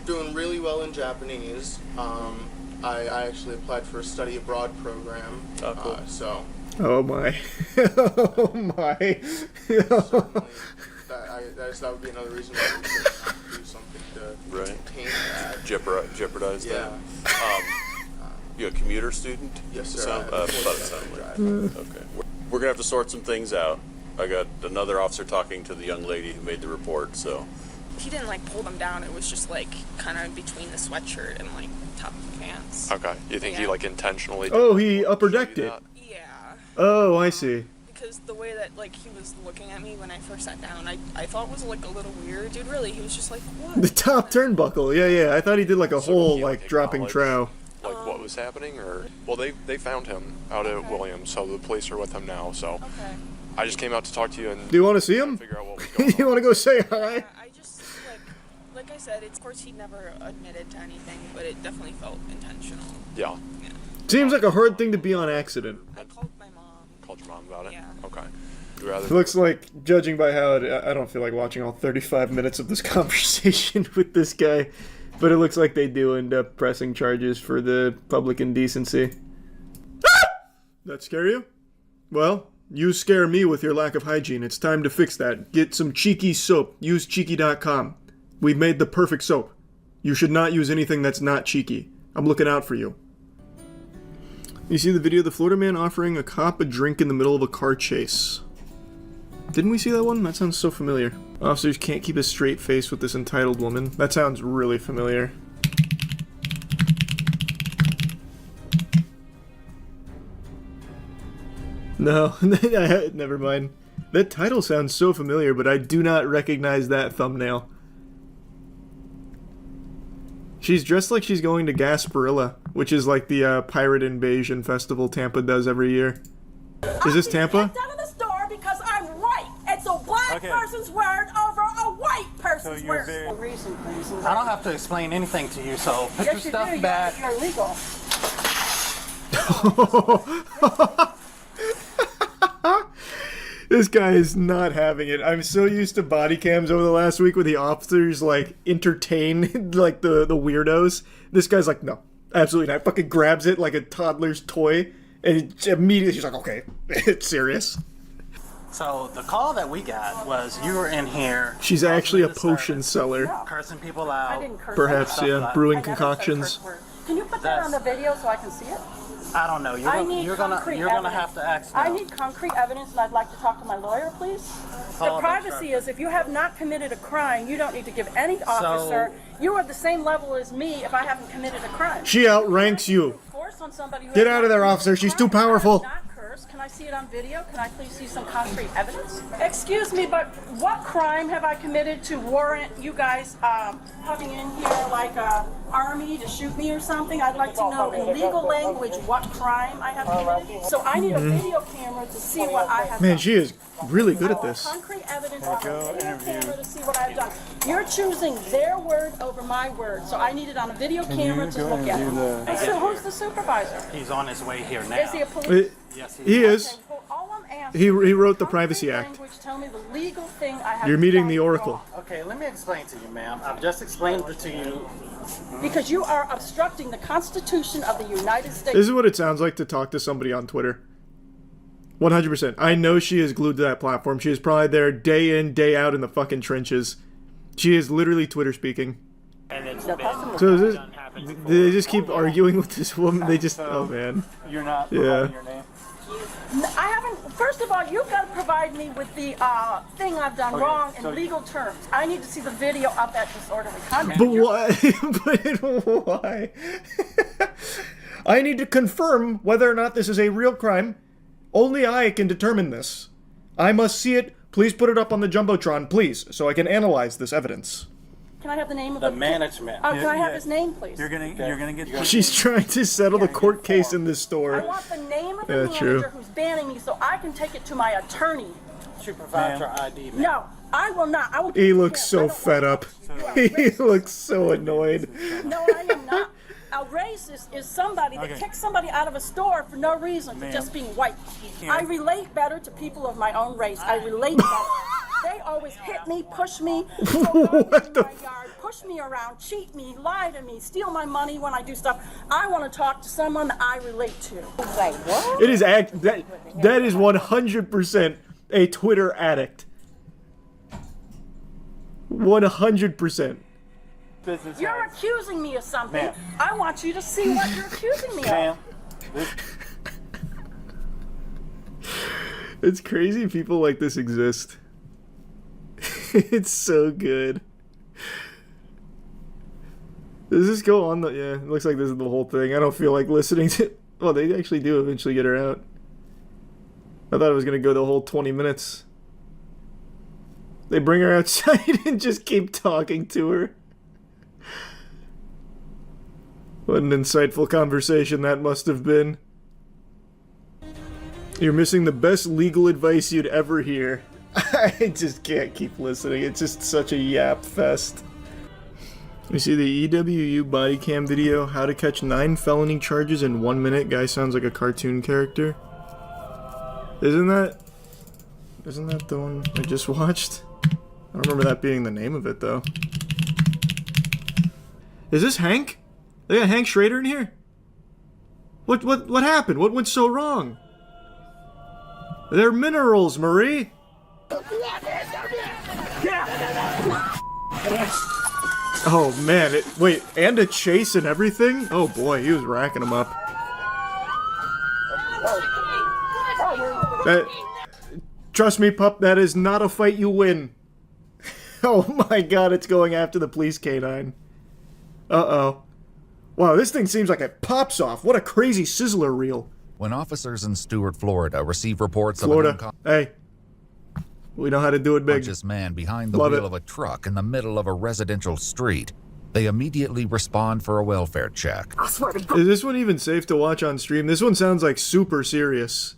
Doing really well in Japanese. I actually applied for a study abroad program. Oh, cool. So. Oh my. Oh my. That would be another reason why we should not do something to contain that. Jeopardize that. You a commuter student? Yes, sir. Okay. We're gonna have to sort some things out. I got another officer talking to the young lady who made the report, so. He didn't like pull them down. It was just like kind of between the sweatshirt and like top of the pants. Okay. You think he like intentionally? Oh, he upper decked it. Yeah. Oh, I see. Because the way that like he was looking at me when I first sat down, I thought was like a little weird, dude. Really, he was just like, what? The top turnbuckle. Yeah. I thought he did like a whole like dropping trow. Like what was happening, or well, they found him out at Williams, so the police are with him now. So I just came out to talk to you and. Do you want to see him? Figure out what was going on. You want to go say hi? Yeah, I just like I said, of course he never admitted to anything, but it definitely felt intentional. Yeah. Seems like a hard thing to be on accident. I called my mom. Called your mom about it? Yeah. Okay. It looks like, judging by how I don't feel like watching all 35 minutes of this conversation with this guy, but it looks like they do end up pressing charges for the public indecency. That scare you? Well, you scare me with your lack of hygiene. It's time to fix that. Get some Cheeky soap. Use Cheeky.com. We've made the perfect soap. You should not use anything that's not Cheeky. I'm looking out for you. You see the video of the Florida man offering a cop a drink in the middle of a car chase. Didn't we see that one? That sounds so familiar. Officers can't keep a straight face with this entitled woman. That sounds really familiar. No, never mind. That title sounds so familiar, but I do not recognize that thumbnail. She's dressed like she's going to Gasparilla, which is like the pirate invasion festival Tampa does every year. Is this Tampa? Out of the store because I'm white. It's a black person's word over a white person's word. I don't have to explain anything to you, so put your stuff back. You're illegal. This guy is not having it. I'm so used to body cams over the last week where the officers like entertain like the weirdos. This guy's like, no, absolutely not. Fucking grabs it like a toddler's toy, and immediately she's like, okay, it's serious. So the call that we got was you were in here. She's actually a potion seller. Cursing people out. I didn't curse. Perhaps, yeah, brewing concoctions. Can you put that on the video so I can see it? I don't know. You're gonna have to ask them. I need concrete evidence, and I'd like to talk to my lawyer, please. The privacy is, if you have not committed a crime, you don't need to give any officer. You are the same level as me if I haven't committed a crime. She outranks you. Get out of there, officer. She's too powerful. Can I see it on video? Can I please see some concrete evidence? Excuse me, but what crime have I committed to warrant you guys coming in here like a army to shoot me or something? I'd like to know in legal language what crime I have committed. So I need a video camera to see what I have done. Man, she is really good at this. Concrete evidence on a video camera to see what I've done. You're choosing their word over my word, so I need it on a video camera to look at it. So who's the supervisor? He's on his way here now. Is he a police? Yes, he is. Okay, well, all I'm asking He wrote the Privacy Act. tell me the legal thing I have. You're meeting the Oracle. Okay, let me explain to you, ma'am. I've just explained it to you. Because you are obstructing the Constitution of the United States. This is what it sounds like to talk to somebody on Twitter. 100%. I know she is glued to that platform. She is probably there day in, day out in the fucking trenches. She is literally Twitter speaking. And it's The been customer- So is this, done happened do before. they just keep arguing with this woman? They just, oh man. You're not Yeah. providing your name? I haven't. First of all, you've got to provide me with the thing I've done Okay, wrong in so- legal terms. I need to see the video of that disorderly conduct. But why? But why? I need to confirm whether or not this is a real crime. Only I can determine this. I must see it. Please put it up on the Jumbotron, please, so I can analyze this evidence. Can I have the name of The the management. Can I have his name, please? You're gonna get. She's trying to settle the court case in this I store. want the name of the Yeah, manager true. who's banning me, so I can take it to my attorney. She provides her ID. Man. No, I will not. I will. He looks so fed up. He looks so annoyed. No, I am not. A racist is somebody that kicks somebody out of a store for no reason, for just being white. I relate better to people of my own race. I relate better. They always hit me, push me, What the my yard, push me around, cheat me, lie to me, steal my money when I do stuff. I want to talk to someone that I relate to. Like, what? It is that is 100% a Twitter addict. 100%. Business. You're accusing me of something. Ma'am. I want you to see what you're accusing me of. It's crazy people like this exist. It's so good. Does this go on the... Yeah, it looks like this is the whole thing. I don't feel like listening to... Well, they actually do eventually get her out. I thought it was going to go the whole 20 minutes. They bring her outside and just keep talking to her. What an insightful conversation that must have been. You're missing the best legal advice you'd ever hear. I just can't keep listening. It's just such a yap fest. You see the EWU Bodycam video, how to catch 9 felony charges in 1 minute. Guy sounds like a cartoon character. Isn't that the one I just watched? I don't remember that being the name of it though. Is this Hank? They got Hank Schrader in here? What happened? What went so wrong? They're minerals, Marie! Oh man, wait, and a chase and everything? Oh boy, he was racking them up. Trust me, pup, that is not a fight you win. Oh my god, it's going after the police canine. Uh-oh. Wow, this thing seems like it pops off. What a crazy sizzler reel. When officers in Stuart, Florida receive reports of Florida, hey. We know how to do it big. unconscious man behind the Love wheel it. of a truck in the middle of a residential street, they immediately respond for a welfare check. I swear to God. Is this one even safe to watch on stream? This one sounds like super serious.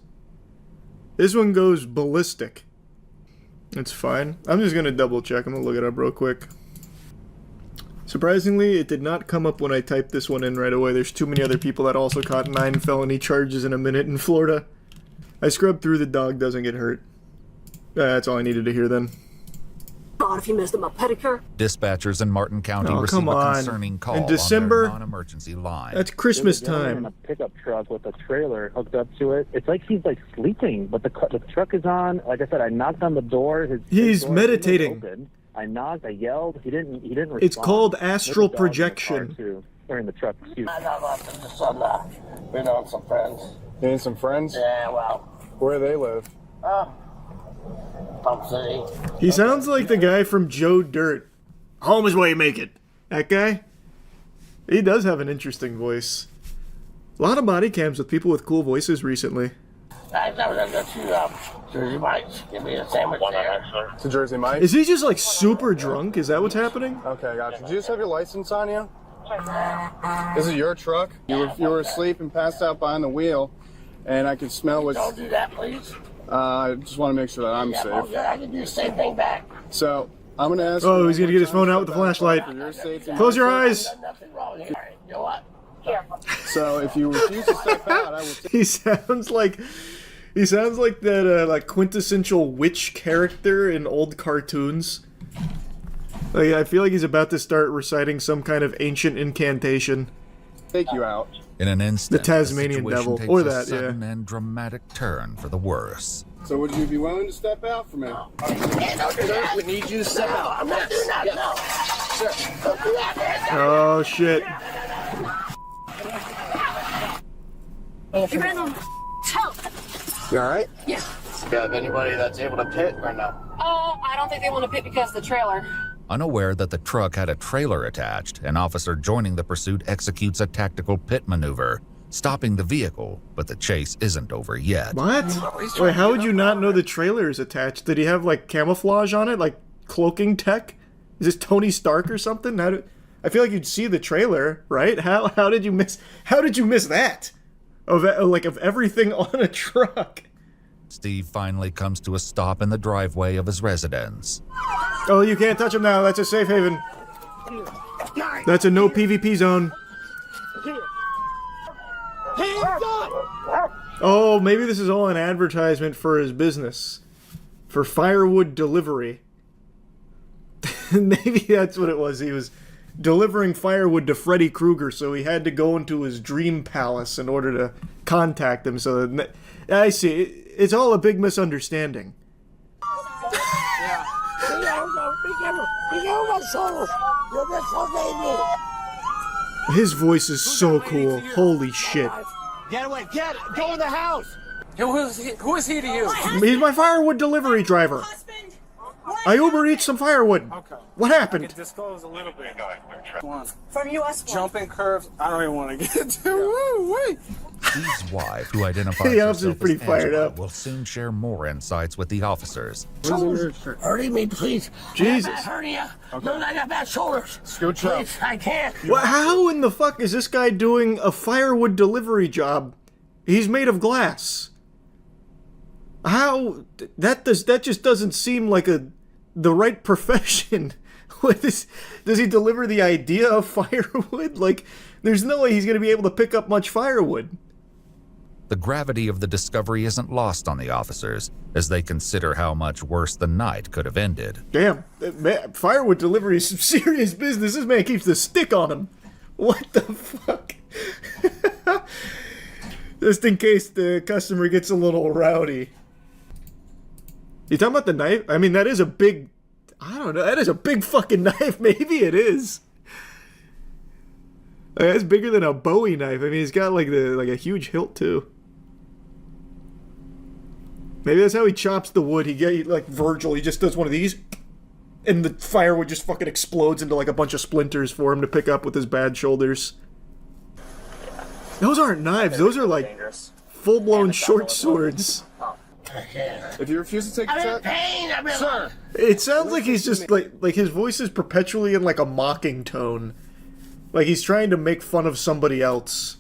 This one goes ballistic. It's fine. I'm just gonna double check. I'm gonna look it up real quick. Surprisingly, it did not come up when I typed this one in right away. There's too many other people that also caught 9 felony charges in a minute in Florida. I scrubbed through the dog doesn't get hurt. That's all I needed to hear then. God, if you missed him a pedicure. Dispatchers in Martin County Oh, receive come a on. concerning call In December? on their non-emergency line. That's Christmas There's a gentleman time. in a pickup truck with a trailer hooked up to it. It's like he's like sleeping, but the truck is on. Like I said, I knocked on the door. He's door meditating. wasn't open. I knocked. I yelled. He didn't respond. It's called There's a astral dog in the car, projection. too, or in the truck. Excuse me. I got lost in the sunlight. Been on some friends. You need some friends? Yeah, well. Where do they live? Pump City. He sounds like the guy from Joe Dirt. Home is where you make it. That guy? He does have an interesting voice. A lot of body cams with people with cool voices recently. I know that you Jersey Mike's. Give me a sandwich there. To Jersey Mike? Is he just like super drunk? Is that what's happening? Okay, gotcha. Do you just have your license on you? This is your truck? You were asleep and passed out behind the wheel, and I could smell what... Don't do that, please. I just want to make sure that I'm safe. Well, yeah, I can do the same thing back. So, I'm going to ask... Oh, he's gonna get his phone out with the flashlight. For your safety. Close your eyes. Nothing wrong here. You know what? Careful. So, if you refuse to step out, I will... He sounds like that like quintessential witch character in old cartoons. Like, I feel like he's about to start reciting some kind of ancient incantation. Take you out. In an instant, The Tasmanian situation Devil, takes or a that, sudden and dramatic turn for the worse. So would you be willing to step out for me? Sir, we need you to step out. I'm not doing that, no. Sir, don't do that, man. Oh shit. You ran on help. You alright? Yeah. You have anybody that's able to pit or no? Oh, I don't think they want to pit because of the trailer. Unaware that the truck had a trailer attached, an officer joining the pursuit executes a tactical pit maneuver, stopping the vehicle, but the chase isn't over yet. What? Wait, how would you not know the trailer is attached? Did he have like camouflage on it, like cloaking tech? Is this Tony Stark or something? I feel like you'd see the trailer, right? How did you miss that? Of everything on a truck. Steve finally comes to a stop in the driveway of his residence. Oh, you can't touch him now. That's a safe haven. That's a no PvP zone. Oh, maybe this is all an advertisement for his business. For firewood delivery. Maybe that's what it was. He was delivering firewood to Freddy Krueger, so he had to go into his dream palace in order to contact him. So that, I see. It's all a big misunderstanding. His voice is so cool. Holy shit. Get away, go in the house. Who is he to you? He's my firewood delivery driver. I Uber Eats some firewood. Okay. What happened? I can disclose a little bit. From US Jumping curves. I don't even want to get into. Woo, wait. Steve's wife, who identifies The officer's herself pretty as fired Angela, up. will soon share more insights with the officers. Hurting me, please. Jesus. Hernia. No, I got bad shoulders. Scooch up. Please, I can't. Well, how in the fuck is this guy doing a firewood delivery job? He's made of glass. How that just doesn't seem like the right profession. Does he deliver the idea of firewood? Like, there's no way he's going to be able to pick up much firewood. The gravity of the discovery isn't lost on the officers as they consider how much worse the night could have ended. Damn, man, firewood delivery is some serious business. This man keeps the stick on him. What the fuck? Just in case the customer gets a little rowdy. You talking about the knife? I mean, that is a big... I don't know. That is a big fucking knife. Maybe it is. It's bigger than a Bowie knife. I mean, he's got like a huge hilt too. Maybe that's how he chops the wood. Like Virgil. He just does one of these, and the firewood just fucking explodes into like a bunch of splinters for him to pick up with his bad shoulders. Those aren't knives. Those are like full-blown short swords. If you refuse to take a shot, sir. It sounds like he's just like his voice is perpetually in like a mocking tone. Like he's trying to make fun of somebody else.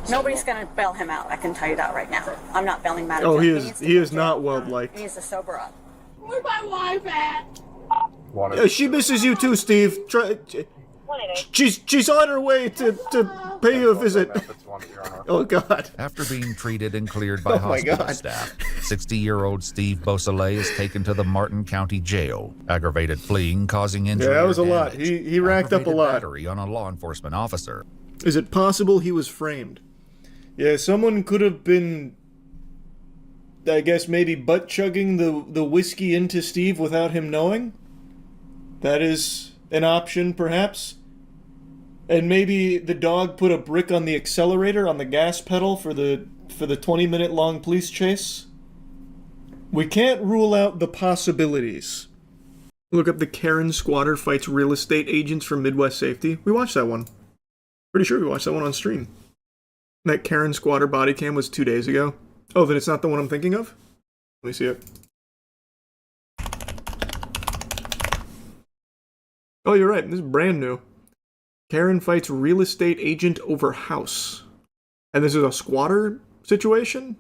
Nobody's gonna bail him out. I can tell you that right now. I'm not bailing him out. Oh, he is not well-liked. He needs to sober up. Where's my wife at? Yeah, she misses you too, Steve. She's on her way to pay you a visit. Oh God! After being treated and cleared by Oh, my hospital God. staff, 60-year-old Steve Beausoleil is taken to the Martin County Jail. Aggravated fleeing causing injury. Yeah, that was or a lot. damage. He racked up a Aggravated lot. Battery on a law enforcement officer. Is it possible he was framed? Yeah, someone could have been, I guess, maybe butt-chugging the whiskey into Steve without him knowing? That is an option, perhaps? And maybe the dog put a brick on the accelerator on the gas pedal for the 20-minute long police chase? We can't rule out the possibilities. Look up the Karen Squatter Fights Real Estate Agents from Midwest Safety. We watched that one. Pretty sure we watched that one on stream. That Karen Squatter body cam was 2 days ago. Oh, then it's not the one I'm thinking of? Let me see it. Oh, you're right. This is brand new. Karen fights real estate agent over house. And this is a squatter situation?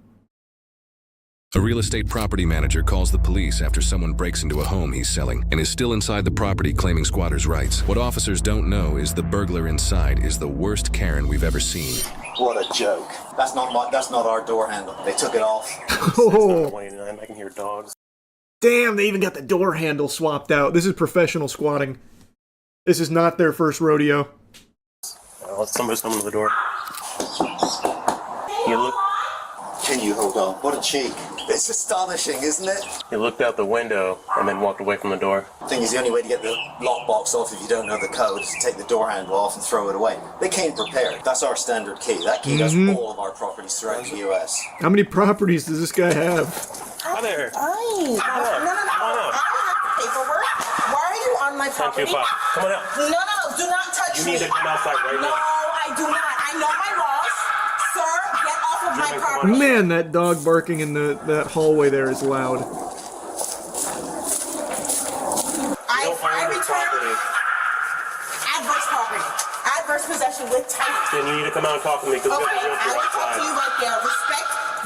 A real estate property manager calls the police after someone breaks into a home he's selling and is still inside the property claiming squatters' rights. What officers don't know is the burglar inside is the worst Karen we've ever seen. What a joke. That's not our door handle. They took it off. Oh. 29. I can hear dogs. Damn, they even got the door handle swapped out. This is professional squatting. This is not their first rodeo. Somebody's coming to the door. You look. Can you hold on? What a cheek. It's astonishing, isn't it? He looked out the window and then walked away from the door. Thing is, the only way to get the lockbox off if you don't know the code is to take the door handle off and throw it away. They came prepared. That's our standard key. That key does all of our properties throughout the U.S. How many properties does this guy have? Hi there. No. Paperwork. Why are you on my property? 1025. Come on out. No. Do not touch me. You need to come outside right now. No, I do not. I know my laws. Sir, get off of my property. Man, that dog barking in that hallway there is loud. I return adverse property. Adverse possession with title. Then you need to come out and talk to me because Okay, we're going to I will talk to you right there.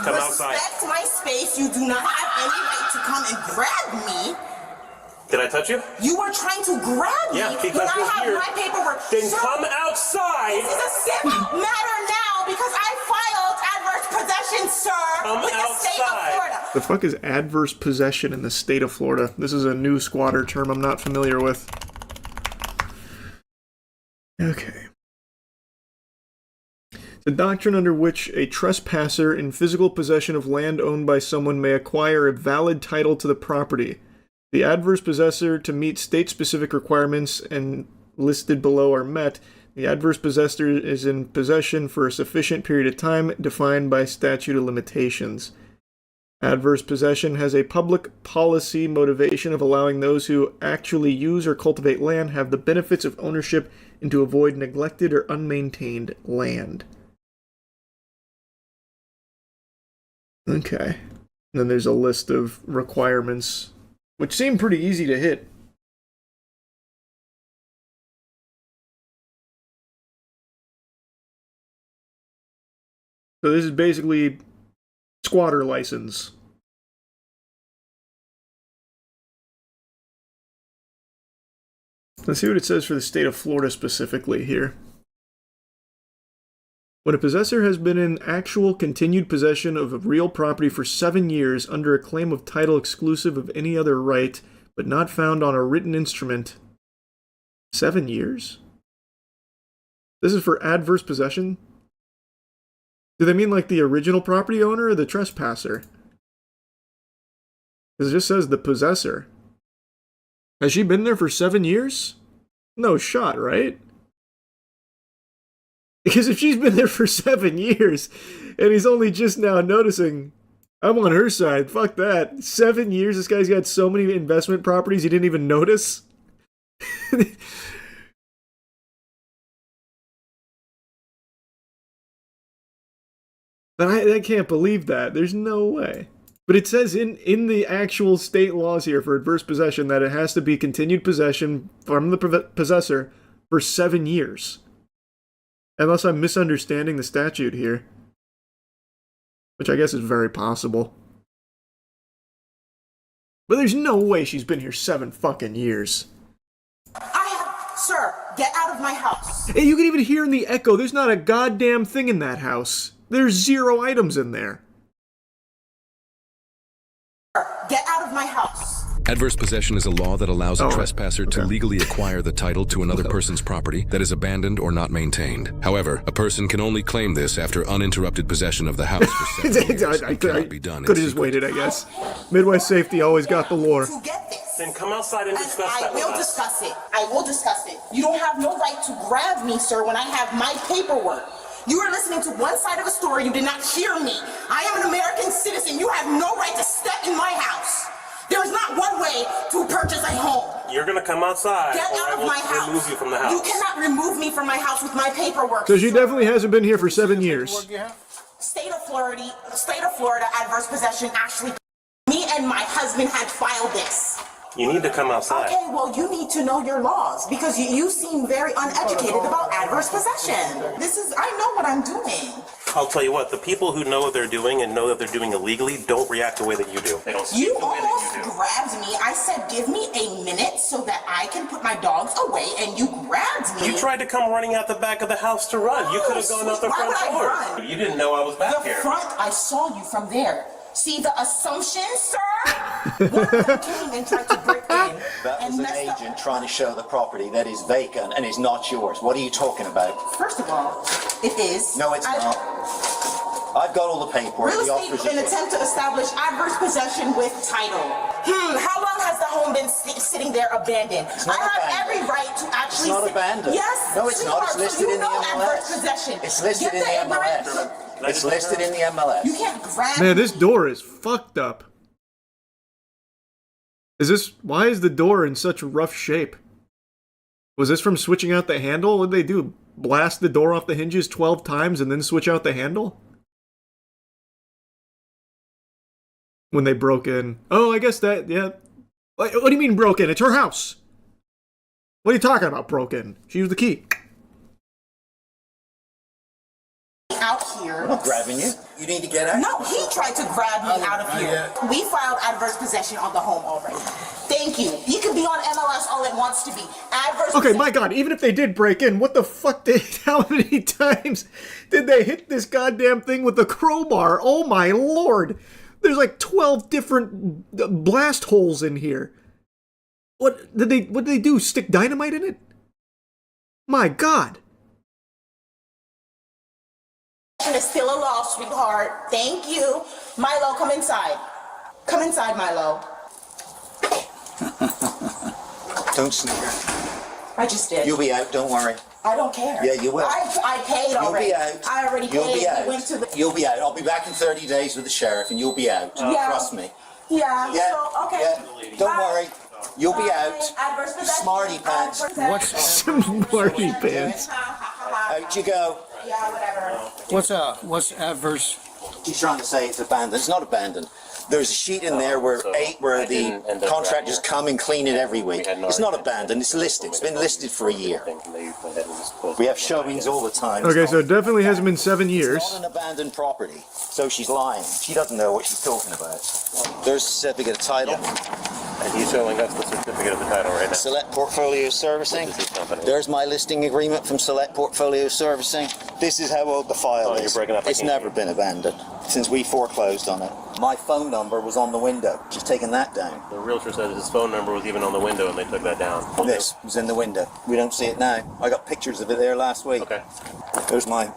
Come outside. Respect my space. You do not have any right to come and grab me. Did I touch you? You were trying to grab me because when I you're have here. my paperwork. Then Sir, come outside. This is a civil matter now because I filed adverse possession, sir, with the state of Florida. The fuck is adverse possession in the state of Florida? This is a new squatter term I'm not familiar with. Okay. The doctrine under which a trespasser in physical possession of land owned by someone may acquire a valid title to the property. The adverse possessor to meet state-specific requirements and listed below are met. The adverse possessor is in possession for a sufficient period of time defined by statute of limitations. Adverse possession has a public policy motivation of allowing those who actually use or cultivate land have the benefits of ownership and to avoid neglected or unmaintained land. Okay. And then there's a list of requirements, which seem pretty easy to hit. So this is basically squatter license. Let's see what it says for the state of Florida specifically here. When a possessor has been in actual continued possession of a real property for 7 years under a claim of title exclusive of any other right, but not found on a written instrument. 7 years? This is for adverse possession? Do they mean like the original property owner or the trespasser? Because it just says the possessor. Has she been there for 7 years? No shot, right? Because if she's been there for 7 years, and he's only just now noticing, I'm on her side, fuck that. 7 years, this guy's got so many investment properties he didn't even notice? But I can't believe that. There's no way. But it says in the actual state laws here for adverse possession that it has to be continued possession from the possessor for 7 years. Unless I'm misunderstanding the statute here. Which I guess is very possible. But there's no way she's been here 7 fucking years. Sir, get out of my house. Hey, you can even hear in the echo, there's not a goddamn thing in that house. There's 0 items in there. Get out of my house. Adverse possession is a law that allows a trespasser to legally acquire the title to another person's property that is abandoned or not maintained. However, a person can only claim this after uninterrupted possession of the house for 7 years. It cannot be done in Could have just secret. waited, I guess. Midwest Safety always got the lore. Then come outside and discuss that I will discuss it. I will discuss it. You don't have no right to grab me, sir, when I have my paperwork. You are listening to one side of a story. You did not hear me. I am an American citizen. You have no right to step in my house. There is not one way to purchase a home. You're going to come outside. Get out of my house. Remove you from the house. You cannot remove me from my house with my paperwork. So she definitely hasn't been here for 7 years. State of Florida, adverse possession. Actually, me and my husband had filed this. You need to come outside. Okay, well, you need to know your laws because you seem very uneducated about adverse possession. I know what I'm doing. I'll tell you what, the people who know what they're doing and know that they're doing illegally don't react the way that you do. They don't speak You the way that almost you do. grabbed me. I said, give me a minute so that I can put my dogs away, and you grabbed me. You tried to come running out the back of the house to run. You could have gone out the Why front would I door. run? You didn't know I was back The here. front, I saw you from there. See the assumption, sir? One of them came and tried to break in. That was an agent trying to show the property that is vacant and is not yours. What are you talking about? First of all, it is. No, it's not. I've got all the paperwork. Real The estate offers in an attempt to establish adverse possession with title. How long has the home been sitting there abandoned? I have every right to actually. It's not abandoned. Yes. No, it's not. It's sweetheart, listed so in the adverse MLS. possession. It's listed in Get the ignorance. MLS. It's listed in the MLS. You can't grab. Man, this door is fucked up. Why is the door in such rough shape? Was this from switching out the handle? What did they do? Blast the door off the hinges 12 times and then switch out the handle? When they broke in. Oh, I guess that, yeah. What do you mean broke in? It's her house. What are you talking about, broke in? She used the key. Out here. I'm not grabbing you. You need to get out. No, he tried to grab me out of here. We filed adverse possession on the home already. Thank you. He can be on MLS all it wants to be. Adverse Okay, my god, even if they did break in, what the fuck how many times did they hit this goddamn thing with the crowbar? Oh my lord. There's like 12 different blast holes in here. What did they do? Stick dynamite in it? My god. Is still a law, sweetheart. Thank you. Milo, come inside. Come inside, Milo. Don't sneak. I just did. You'll be out, don't worry. I don't care. Yeah, you will. I paid already. You'll be out. I already paid. You'll be out. Went to the... You'll be out. I'll be back in 30 days with the sheriff and you'll be out. Yeah. Trust me. Yeah. Yeah. So, okay. Yeah. Don't worry. You'll be out. Adverse possession. Smarty pants. Smarty pants? Out you go. Yeah, whatever. What's adverse? He's trying to say it's abandoned. It's not abandoned. There's a sheet in there where the contractors come and clean it every week. It's not abandoned. It's listed. It's been listed for a year. We have showings all the time. Okay, so it definitely hasn't been 7 years. It's not an abandoned property. So she's lying. She doesn't know what she's talking about. There's a certificate of title. And he's showing us the certificate of the title right now. Select Portfolio Servicing. There's my listing agreement from Select Portfolio Servicing. This is how old the file is. It's never been abandoned since we foreclosed on it. My phone number was on the window. She's taken that down. The realtor said his phone number was even on the window and they took that down. This was in the window. We don't see it now. I got pictures of it there last week. Okay. There's my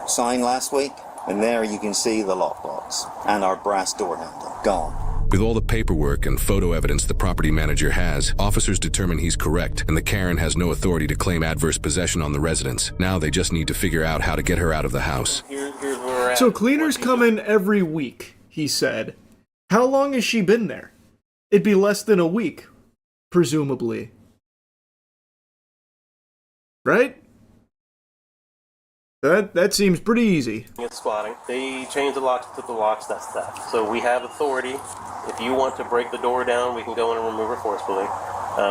sign last week. And there you can see the lockbox and our brass door handle. Gone. With all the paperwork and photo evidence the property manager has, officers determine he's correct, and the Karen has no authority to claim adverse possession on the residence. Now they just need to figure out how to get her out of the house. Here's where we're at. So cleaners come in every week, he said. How long has she been there? It'd be less than a week, presumably. Right? That seems pretty easy. It's squatting. They changed the locks, took the locks, that's theft. So we have authority. If you want to break the door down, we can go in and remove her forcefully.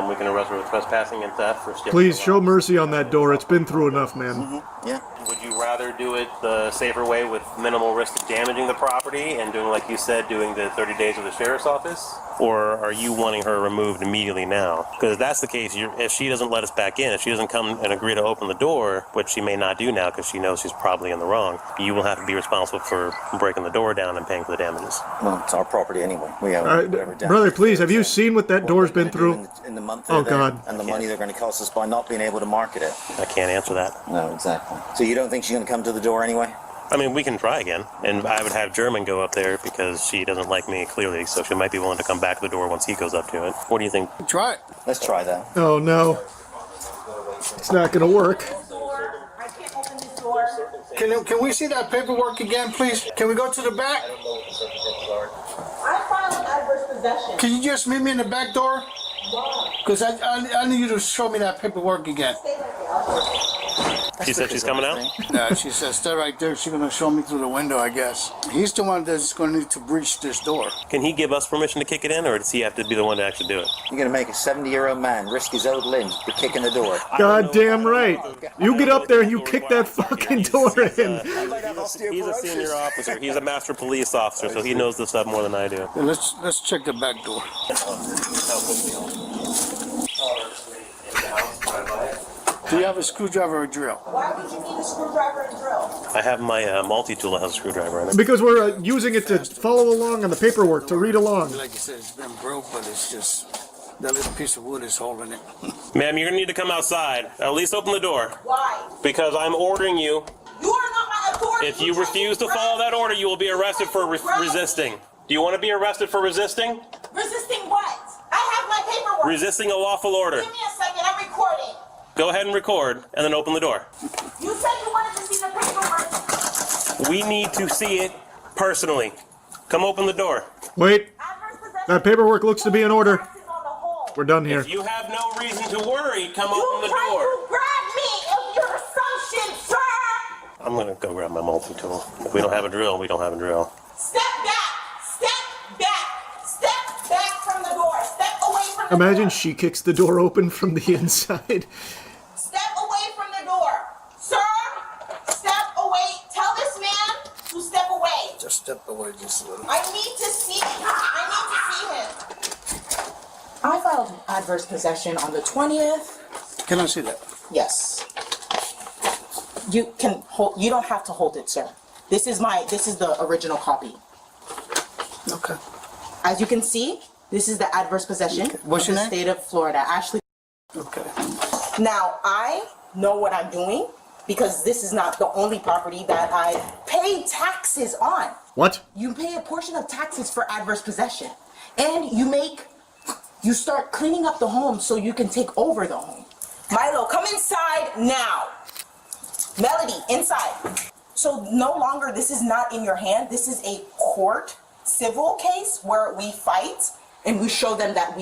We can arrest her with trespassing and theft for skipping. Please show mercy on that door. It's been through enough, man. Yeah. Would you rather do it the safer way with minimal risk of damaging the property and doing, like you said, doing the 30 days with the sheriff's office? Or are you wanting her removed immediately now? Because if that's the case, if she doesn't let us back in, if she doesn't come and agree to open the door, which she may not do now because she knows she's probably in the wrong, you will have to be responsible for breaking the door down and paying for the damages. Well, it's our property anyway. We have whatever damage. Brother, please, have you seen what that door's been through? In the month oh, God. And the money they're going to cost us by not being able to market it. I can't answer that. No, exactly. So you don't think she's going to come to the door anyway? I mean, we can try again, and I would have German go up there because she doesn't like me clearly, so she might be willing to come back to the door once he goes up to it. What do you think? Try it. Let's try that. Oh, no. It's not going to work. Can we see that paperwork again, please? Can we go to the back? I filed adverse possession. Can you just meet me in the back door? Because I need you to show me that paperwork again. She said she's coming out? Yeah, she says, stay right there. She's going to show me through the window, I guess. He's the one that's going to need to breach this door. Can he give us permission to kick it in, or does he have to be the one to actually do it? You're going to make a 70-year-old man risk his old limbs for kicking the door. God damn right. You get up there and you kick that fucking door in. He's a senior officer. He's a master police officer, so he knows this stuff more than I do. Yeah, let's check the back door. Do you have a screwdriver or drill? Why would you need a screwdriver and drill? I have my multi-tool that has a screwdriver in it. Because we're using it to follow along on the paperwork, to read along. Like you said, it's been broke, but it's just that little piece of wood is holding it. Ma'am, you're going to need to come outside. At least open the door. Why? Because I'm ordering you. You are not my authority. If you refuse to follow that order, you will be arrested for resisting. Do you want to be arrested for resisting? Resisting what? I have my paperwork. Resisting a lawful order. Give me a second, I'm recording. Go ahead and record, and then open the door. You said you wanted to see the paperwork. We need to see it personally. Come open the door. Wait. That paperwork looks to be in order. We're done here. If you have no reason to worry, come open the door. You grab me of your assumption, sir. I'm gonna go grab my multi-tool. If we don't have a drill, we don't have a drill. Step back. Step back. Step back from the door. Step away from the door. Imagine she kicks the door open from the inside. Step away from the door. Sir, step away. Tell this man to step away. Just step away just a little. I need to see him. I filed adverse possession on the 20th. Can I see that? Yes. You can hold. You don't have to hold it, sir. This is the original copy. Okay. As you can see, this is the adverse possession What's of your the name? state of Florida. Ashley. Okay. Now, I know what I'm doing because this is not the only property that I pay taxes on. What? You pay a portion of taxes for adverse possession. And you start cleaning up the home so you can take over the home. Milo, come inside now. Melody, inside. So no longer, this is not in your hand. This is a court civil case where we fight and we show them that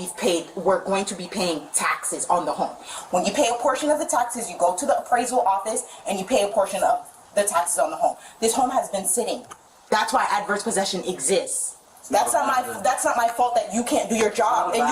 we're going to be paying taxes on the home. When you pay a portion of the taxes, you go to the appraisal office and you pay a portion of the taxes on the home. This home has been sitting. That's why adverse possession exists. That's not my fault that you can't do your job and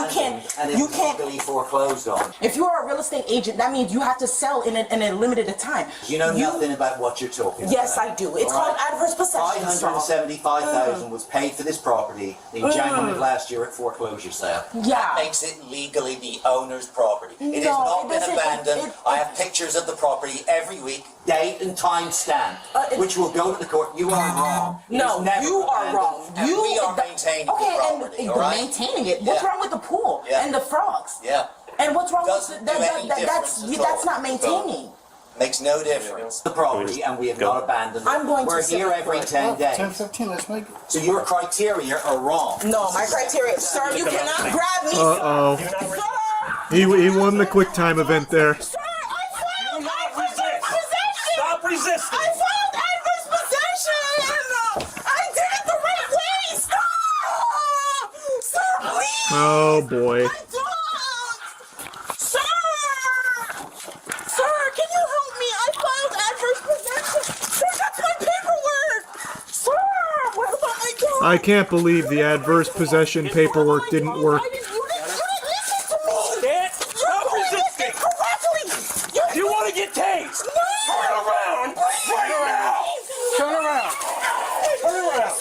you can't legally foreclosed on. If you are a real estate agent, that means you have to sell in a limited time. You know nothing about what you're talking Yes, about. I do. It's called adverse possession. $575,000 was paid for this property in January of last year at foreclosure sale. Yeah. That makes it legally the owner's property. It has not been abandoned. I have pictures of the property every week, date and time stamped, which will go to the court. You are wrong. No, you are wrong. We are maintaining the property, all right? Maintaining it. What's wrong with the pool and the frogs? Yeah. And what's wrong Doesn't with do any difference at all. that's not maintaining. Makes no difference. The property, and we have not abandoned it. We're here every 10 days. 10:15, let's make it. So your criteria are wrong. No, my criteria, sir, you cannot grab me. Uh-oh. He won the quick time event there. Stop resisting. I filed adverse possession. I did it the right way. Stop, sir, please. Oh boy. Sir, can you help me? I filed adverse possession. Sir, that's my paperwork. Sir, what about my dog? I can't believe the adverse possession paperwork didn't work. You want to get tased? No! Turn around! Right now! Turn around! Turn around!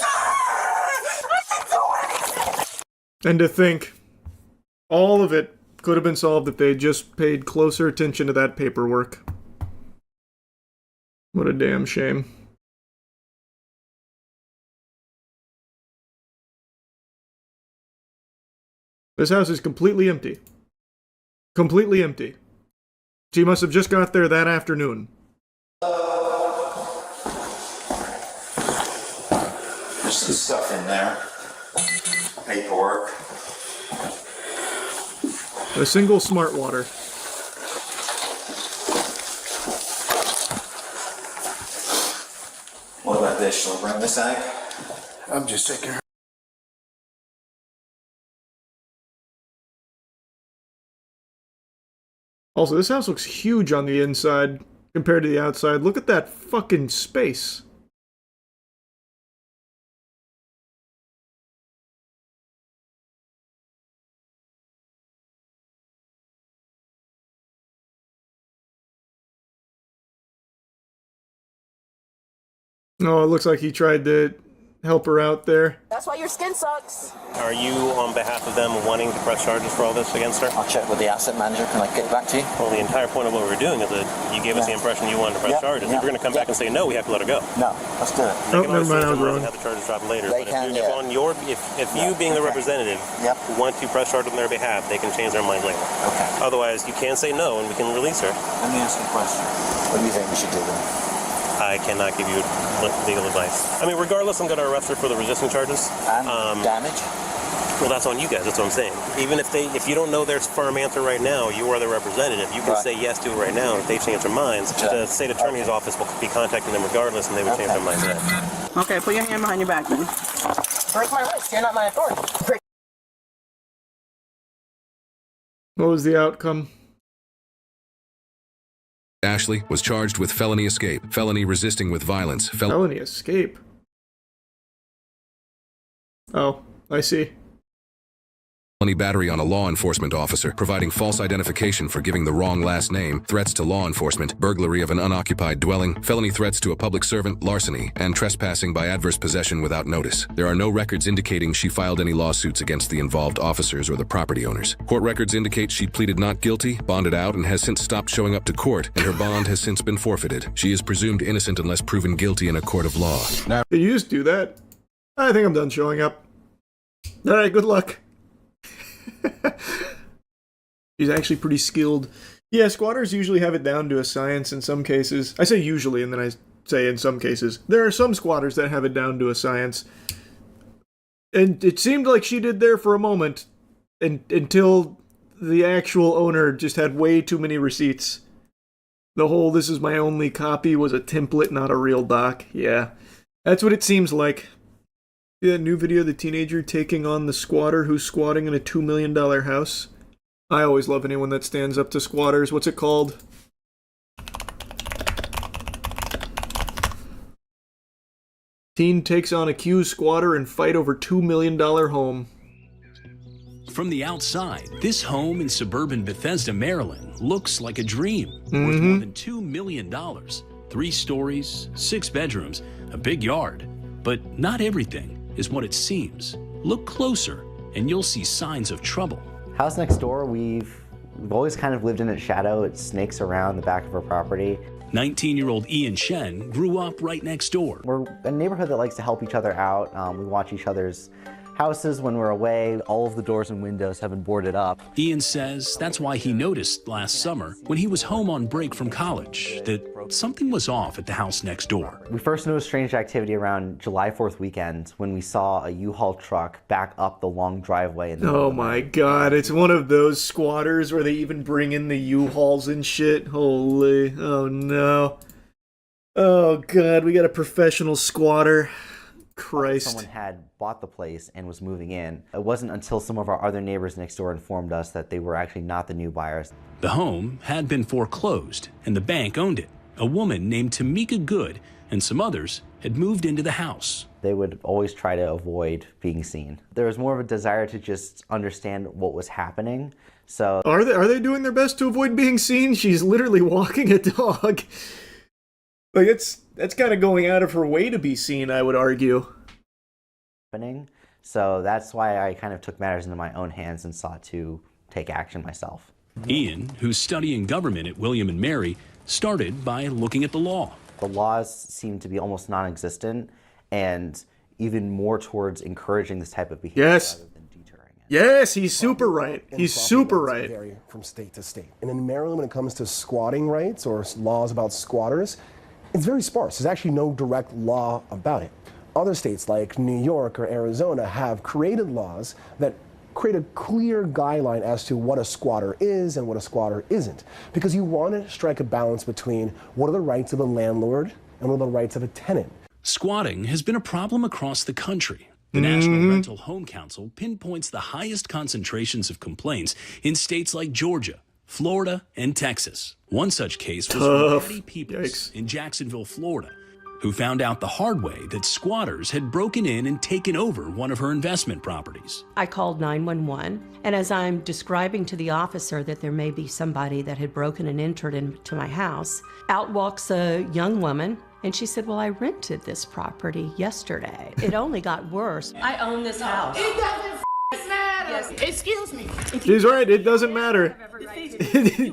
And to think, all of it could have been solved if they just paid closer attention to that paperwork. What a damn shame. This house is completely empty. Completely empty. She must have just got there that afternoon. There's some stuff in there. Paperwork. A single smart water. What about this? Shall I bring this out? I'm just taking her. Also, this house looks huge on the inside compared to the outside. Look at that fucking space. Oh, it looks like he tried to help her out there. That's why your skin sucks. Are you, on behalf of them, wanting to press charges for all this against her? I'll check with the asset manager. Can I get back to you? Well, the entire point of what we're doing is that you gave us the impression you wanted to press charges. If you're going to come back and say no, we have to let her go. No, let's do it. Oh, never mind, I was wrong. Have the charges dropped later. They But can, if you being the representative want to press charges on their behalf, they can change their mind later. Okay. Otherwise, you can say no and we can release her. Let me ask you a question. What do you think we should do then? I cannot give you legal advice. I mean, regardless, I'm going to arrest her for the resisting charges. Damage? Well, that's on you guys. That's what I'm saying. Even if you don't know their firm answer right now, you are the representative. You can say yes to it right now. If they change their minds, the state attorney's office will be contacting them regardless, and they would change their minds then. Okay, put your hand behind your back, then. Break my wrist. You're not my authority. What was the outcome? Ashley was charged with felony escape, felony resisting with violence, felony escape? Oh, I see. Felony battery on a law enforcement officer, providing false identification for giving the wrong last name, threats to law enforcement, burglary of an unoccupied dwelling, felony threats to a public servant, larceny, and trespassing by adverse possession without notice. There are no records indicating she filed any lawsuits against the involved officers or the property owners. Court records indicate she pleaded not guilty, bonded out, and has since stopped showing up to court, and her bond has since been forfeited. She is presumed innocent unless proven guilty in a court of law. Did you just do that? I think I'm done showing up. Alright, good luck. She's actually pretty skilled. Yeah, squatters usually have it down to a science in some cases. I say usually, and then I say in some cases. There are some squatters that have it down to a science. And it seemed like she did there for a moment, until the actual owner just had way too many receipts. The whole "this is my only copy" was a template, not a real doc. Yeah, that's what it seems like. Yeah, new video of the teenager taking on the squatter who's squatting in a $2 million house. I always love anyone that stands up to squatters. What's it called? Teen takes on accused squatter and fight over $2 million home. From the outside, this home in suburban Bethesda, Maryland looks like a dream. Worth more than $2 million. 3 stories, 6 bedrooms, a big yard. But not everything is what it seems. Look closer and you'll see signs of trouble. House next door, we've always kind of lived in its shadow. It snakes around the back of our property. 19-year-old Ian Shen grew up right next door. We're a neighborhood that likes to help each other out. We watch each other's houses when we're away. All of the doors and windows have been boarded up. Ian says that's why he noticed last summer when he was home on break from college that something was off at the house next door. We first noticed strange activity around July 4th weekend when we saw a U-Haul truck back up the long driveway. Oh my god, it's one of those squatters where they even bring in the U-Hauls and shit. Holy, oh no. Oh god, we got a professional squatter. Christ. Someone had bought the place and was moving in. It wasn't until some of our other neighbors next door informed us that they were actually not the new buyers. The home had been foreclosed and the bank owned it. A woman named Tamika Good and some others had moved into the house. They would always try to avoid being seen. There was more of a desire to just understand what was happening. So Are they doing their best to avoid being seen? She's literally walking a dog. Like, that's kind of going out of her way to be seen, I would argue. So that's why I kind of took matters into my own hands and sought to take action myself. Ian, who's studying government at William & Mary, started by looking at the law. The laws seem to be almost non-existent and even more towards encouraging this type of behavior rather than deterring it. Yes, he's super right. He's super right. Vary from state to state. And in Maryland, when it comes to squatting rights or laws about squatters, it's very sparse. There's actually no direct law about it. Other states like New York or Arizona have created laws that create a clear guideline as to what a squatter is and what a squatter isn't. Because you want to strike a balance between what are the rights of a landlord and what are the rights of a tenant. Squatting has been a problem across the country. The National Rental Home Council pinpoints the highest concentrations of complaints in states like Georgia, Florida, and Texas. One such case was from Patty Peoples in Jacksonville, Florida, who found out the hard way that squatters had broken in and taken over one of her investment properties. I called 911, and as I'm describing to the officer that there may be somebody that had broken and entered into my house, out walks a young woman, and she said, well, I rented this property yesterday. It only got worse. I own this house. It doesn't matter. Excuse me. She's right, it doesn't matter.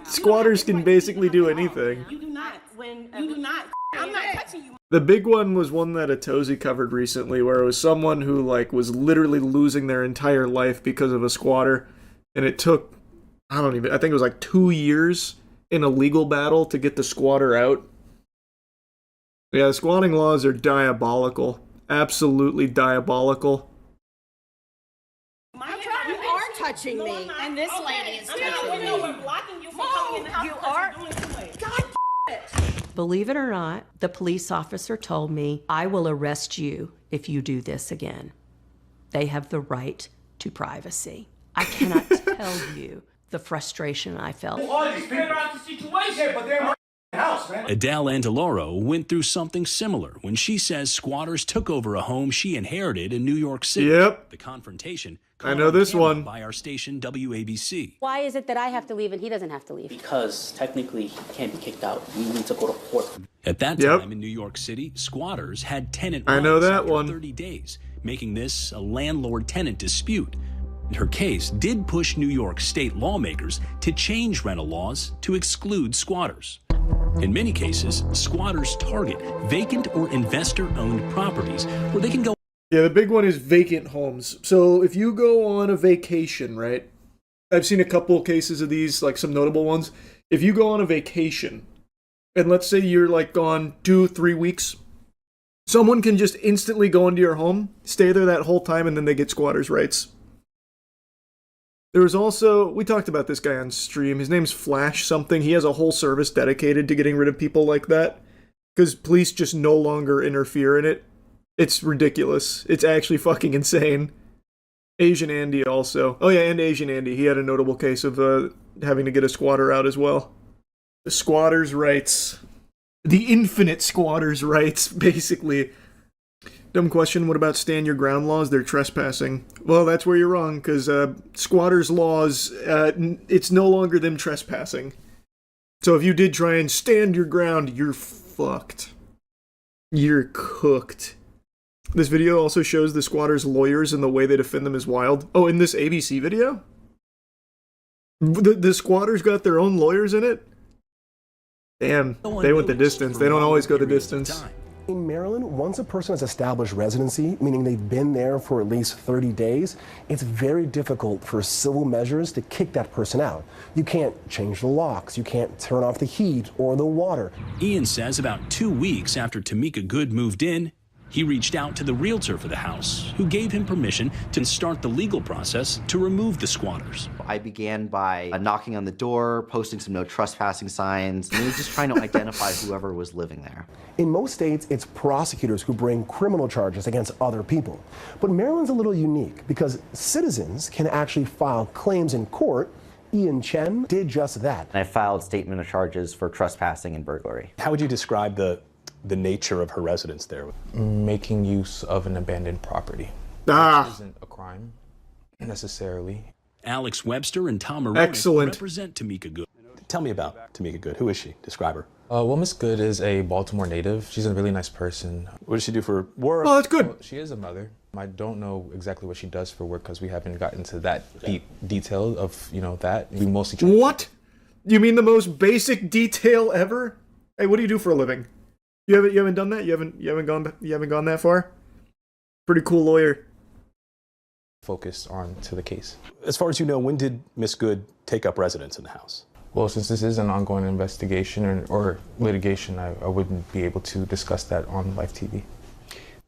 Squatters can basically do anything. You do not. You do not. I'm not touching you. The big one was one that Atozy covered recently, where it was someone who was literally losing their entire life because of a squatter, and it took, I think it was 2 years in a legal battle to get the squatter out. Yeah, the squatting laws are diabolical. Absolutely diabolical. You are touching me, and this lady is touching me. We're blocking you from coming in the house. You are. God it. Believe it or not, the police officer told me, I will arrest you if you do this again. They have the right to privacy. I cannot tell you the frustration I felt. Adele Andaloro went through something similar when she says squatters took over a home she inherited in New York City. Yep. The confrontation I know this one. by our station WABC. Why is it that I have to leave and he doesn't have to leave? Because technically he can't be kicked out. We need to go to court. At that time in New York City, squatters had tenant rights after 30 days, making this a landlord-tenant dispute. And her case did push New York state lawmakers to change rental laws to exclude squatters. In many cases, squatters target vacant or investor-owned properties where they can go. Yeah, the big one is vacant homes. So if you go on a vacation, right? I've seen a couple cases of these, like some notable ones. If you go on a vacation, and let's say you're like gone 2-3 weeks, someone can just instantly go into your home, stay there that whole time, and then they get squatters' rights. There was also, we talked about this guy on stream, his name's Flash something. He has a whole service dedicated to getting rid of people like that, because police just no longer interfere in it. It's ridiculous. It's actually fucking insane. Asian Andy also. Oh yeah, and Asian Andy. He had a notable case of having to get a squatter out as well. The squatters' rights. The infinite squatters' rights, basically. Dumb question, what about stand your ground laws? They're trespassing. Well, that's where you're wrong, because squatters' laws, it's no longer them trespassing. So if you did try and stand your ground, you're fucked. You're cooked. This video also shows the squatters' lawyers and the way they defend them is wild. Oh, in this ABC video? The squatters got their own lawyers in it? Damn, they went the distance. They don't always go the distance. In Maryland, once a person has established residency, meaning they've been there for at least 30 days, it's very difficult for civil measures to kick that person out. You can't change the locks, you can't turn off the heat or the water. Ian says about 2 weeks after Tamika Good moved in, he reached out to the realtor for the house, who gave him permission to start the legal process to remove the squatters. I began by knocking on the door, posting some no trespassing signs, and really just trying to identify whoever was living there. In most states, it's prosecutors who bring criminal charges against other people. But Maryland's a little unique because citizens can actually file claims in court. Ian Chen did just that. And I filed statement of charges for trespassing and burglary. How would you describe the nature of her residence there? Making use of an abandoned property. Ah. Which isn't a crime, necessarily. Alex Webster and Tom Maroni represent Tamika Good. Tell me about Tamika Good. Who is she? Describe her. Well, Miss Good is a Baltimore native. She's a really nice person. What does she do for work? Oh, that's good. Well, she is a mother. I don't know exactly what she does for work because we haven't gotten to that deep detail of, that. We mostly What? You mean the most basic detail ever? Hey, what do you do for a living? You haven't done that? You haven't gone that far? Pretty cool lawyer. Focused on to the case. As far as you know, when did Miss Good take up residence in the house? Well, since this is an ongoing investigation or litigation, I wouldn't be able to discuss that on live TV.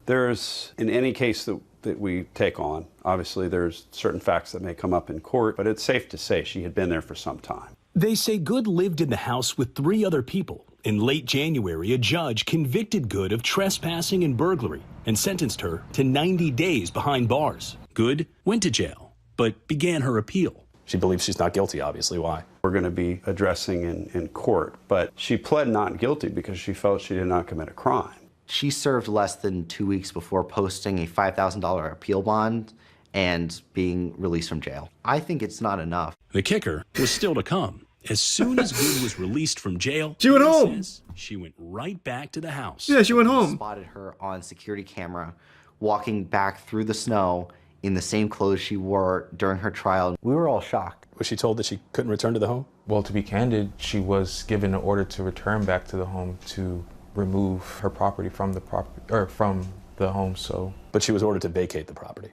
There's, in any case that we take on, obviously there's certain facts that may come up in court, but it's safe to say she had been there for some time. They say Good lived in the house with 3 other people. In late January, a judge convicted Good of trespassing and burglary and sentenced her to 90 days behind bars. Good went to jail, but began her appeal. She believes she's not guilty, obviously. Why? We're going to be addressing in court, but she pled not guilty because she felt she did not commit a crime. She served less than 2 weeks before posting a $5,000 appeal bond and being released from jail. I think it's not enough. The kicker was still to come. As soon as Good was released from jail, she went home. She went right back to the house. Yeah, she went home. Spotted her on security camera walking back through the snow in the same clothes she wore during her trial. We were all shocked. Was she told that she couldn't return to the home? Well, to be candid, she was given an order to return back to the home to remove her property from the home. So, but she was ordered to vacate the property.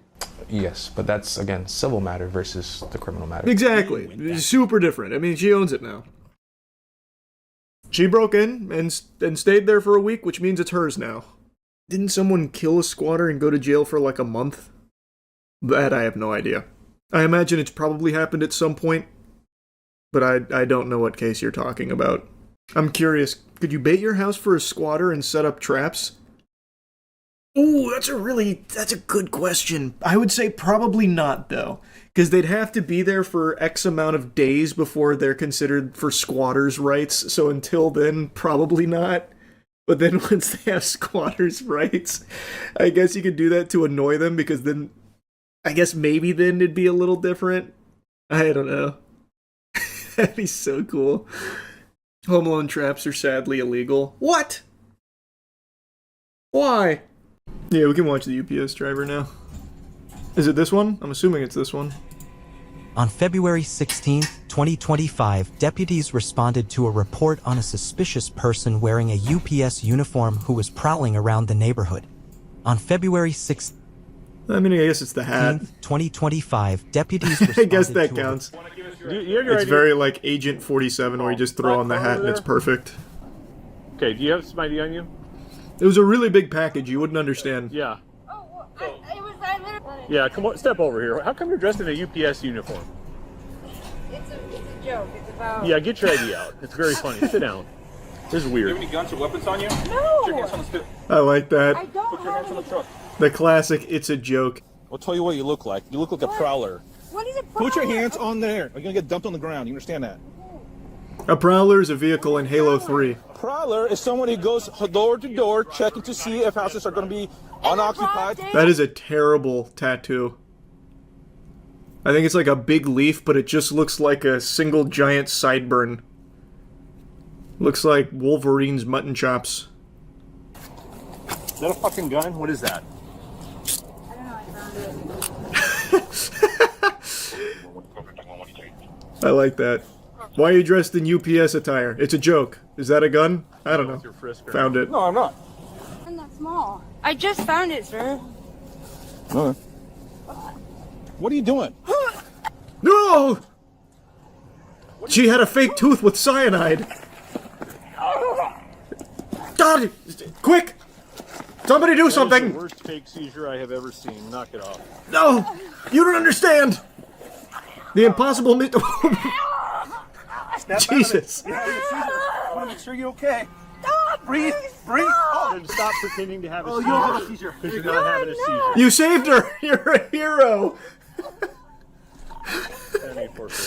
Yes, but that's again civil matter versus the criminal matter. Exactly. Super different. I mean, she owns it now. She broke in and stayed there for a week, which means it's hers now. Didn't someone kill a squatter and go to jail for like a month? That I have no idea. I imagine it's probably happened at some point, but I don't know what case you're talking about. I'm curious, could you bait your house for a squatter and set up traps? Ooh, that's a good question. I would say probably not, though. Because they'd have to be there for X amount of days before they're considered for squatters' rights, so until then, probably not. But then once they have squatters' rights, I guess you could do that to annoy them, because then, I guess maybe then it'd be a little different. I don't know. That'd be so cool. Home alone traps are sadly illegal. What? Why? Yeah, we can watch the UPS driver now. Is it this one? I'm assuming it's this one. On February 16, 2025, deputies responded to a report on a suspicious person wearing a UPS uniform who was prowling around the neighborhood. On February 6th, I mean, I guess it's the hat. 2025 deputies responded I guess that to counts. It's very like Agent 47 where you just throw on the hat and it's perfect. Okay, do you have some ID on you? It was a really big package, you wouldn't understand. Yeah. Yeah, come on, step over here. How come you're dressed in a UPS uniform? It's a joke. It's about... Yeah, get your ID out. It's very funny. Sit down. This is weird. Do you have any guns or weapons on you? No! Put your hands on the stoop. I like that. I don't Put your hands on the truck. The classic, it's a joke. I'll tell you what you look like. You look like a prowler. What is a prowler? Put your hands on there. You're gonna get dumped on the ground. You understand that? A prowler is a vehicle in Halo 3. Prowler is someone who goes door to door checking to see if houses are going to be unoccupied. That is a terrible tattoo. I think it's like a big leaf, but it just looks like a single giant sideburn. Looks like Wolverine's mutton chops. Is that a fucking gun? What is that? I don't know. I found it. I like that. Why are you dressed in UPS attire? It's a joke. Is that a gun? I don't know. Found it. No, I'm not. I'm not small. I just found it, sir. No. What are you doing? No! She had a fake tooth with cyanide. God! Quick! Somebody do something! That is the worst fake seizure I have ever seen. Knock it off. No! You don't understand! The impossible Jesus. I want to make sure you're okay. Stop! Breathe. Oh, then stop pretending to have a seizure. You don't have a seizure. Because you're not having a seizure. You saved her! You're a hero!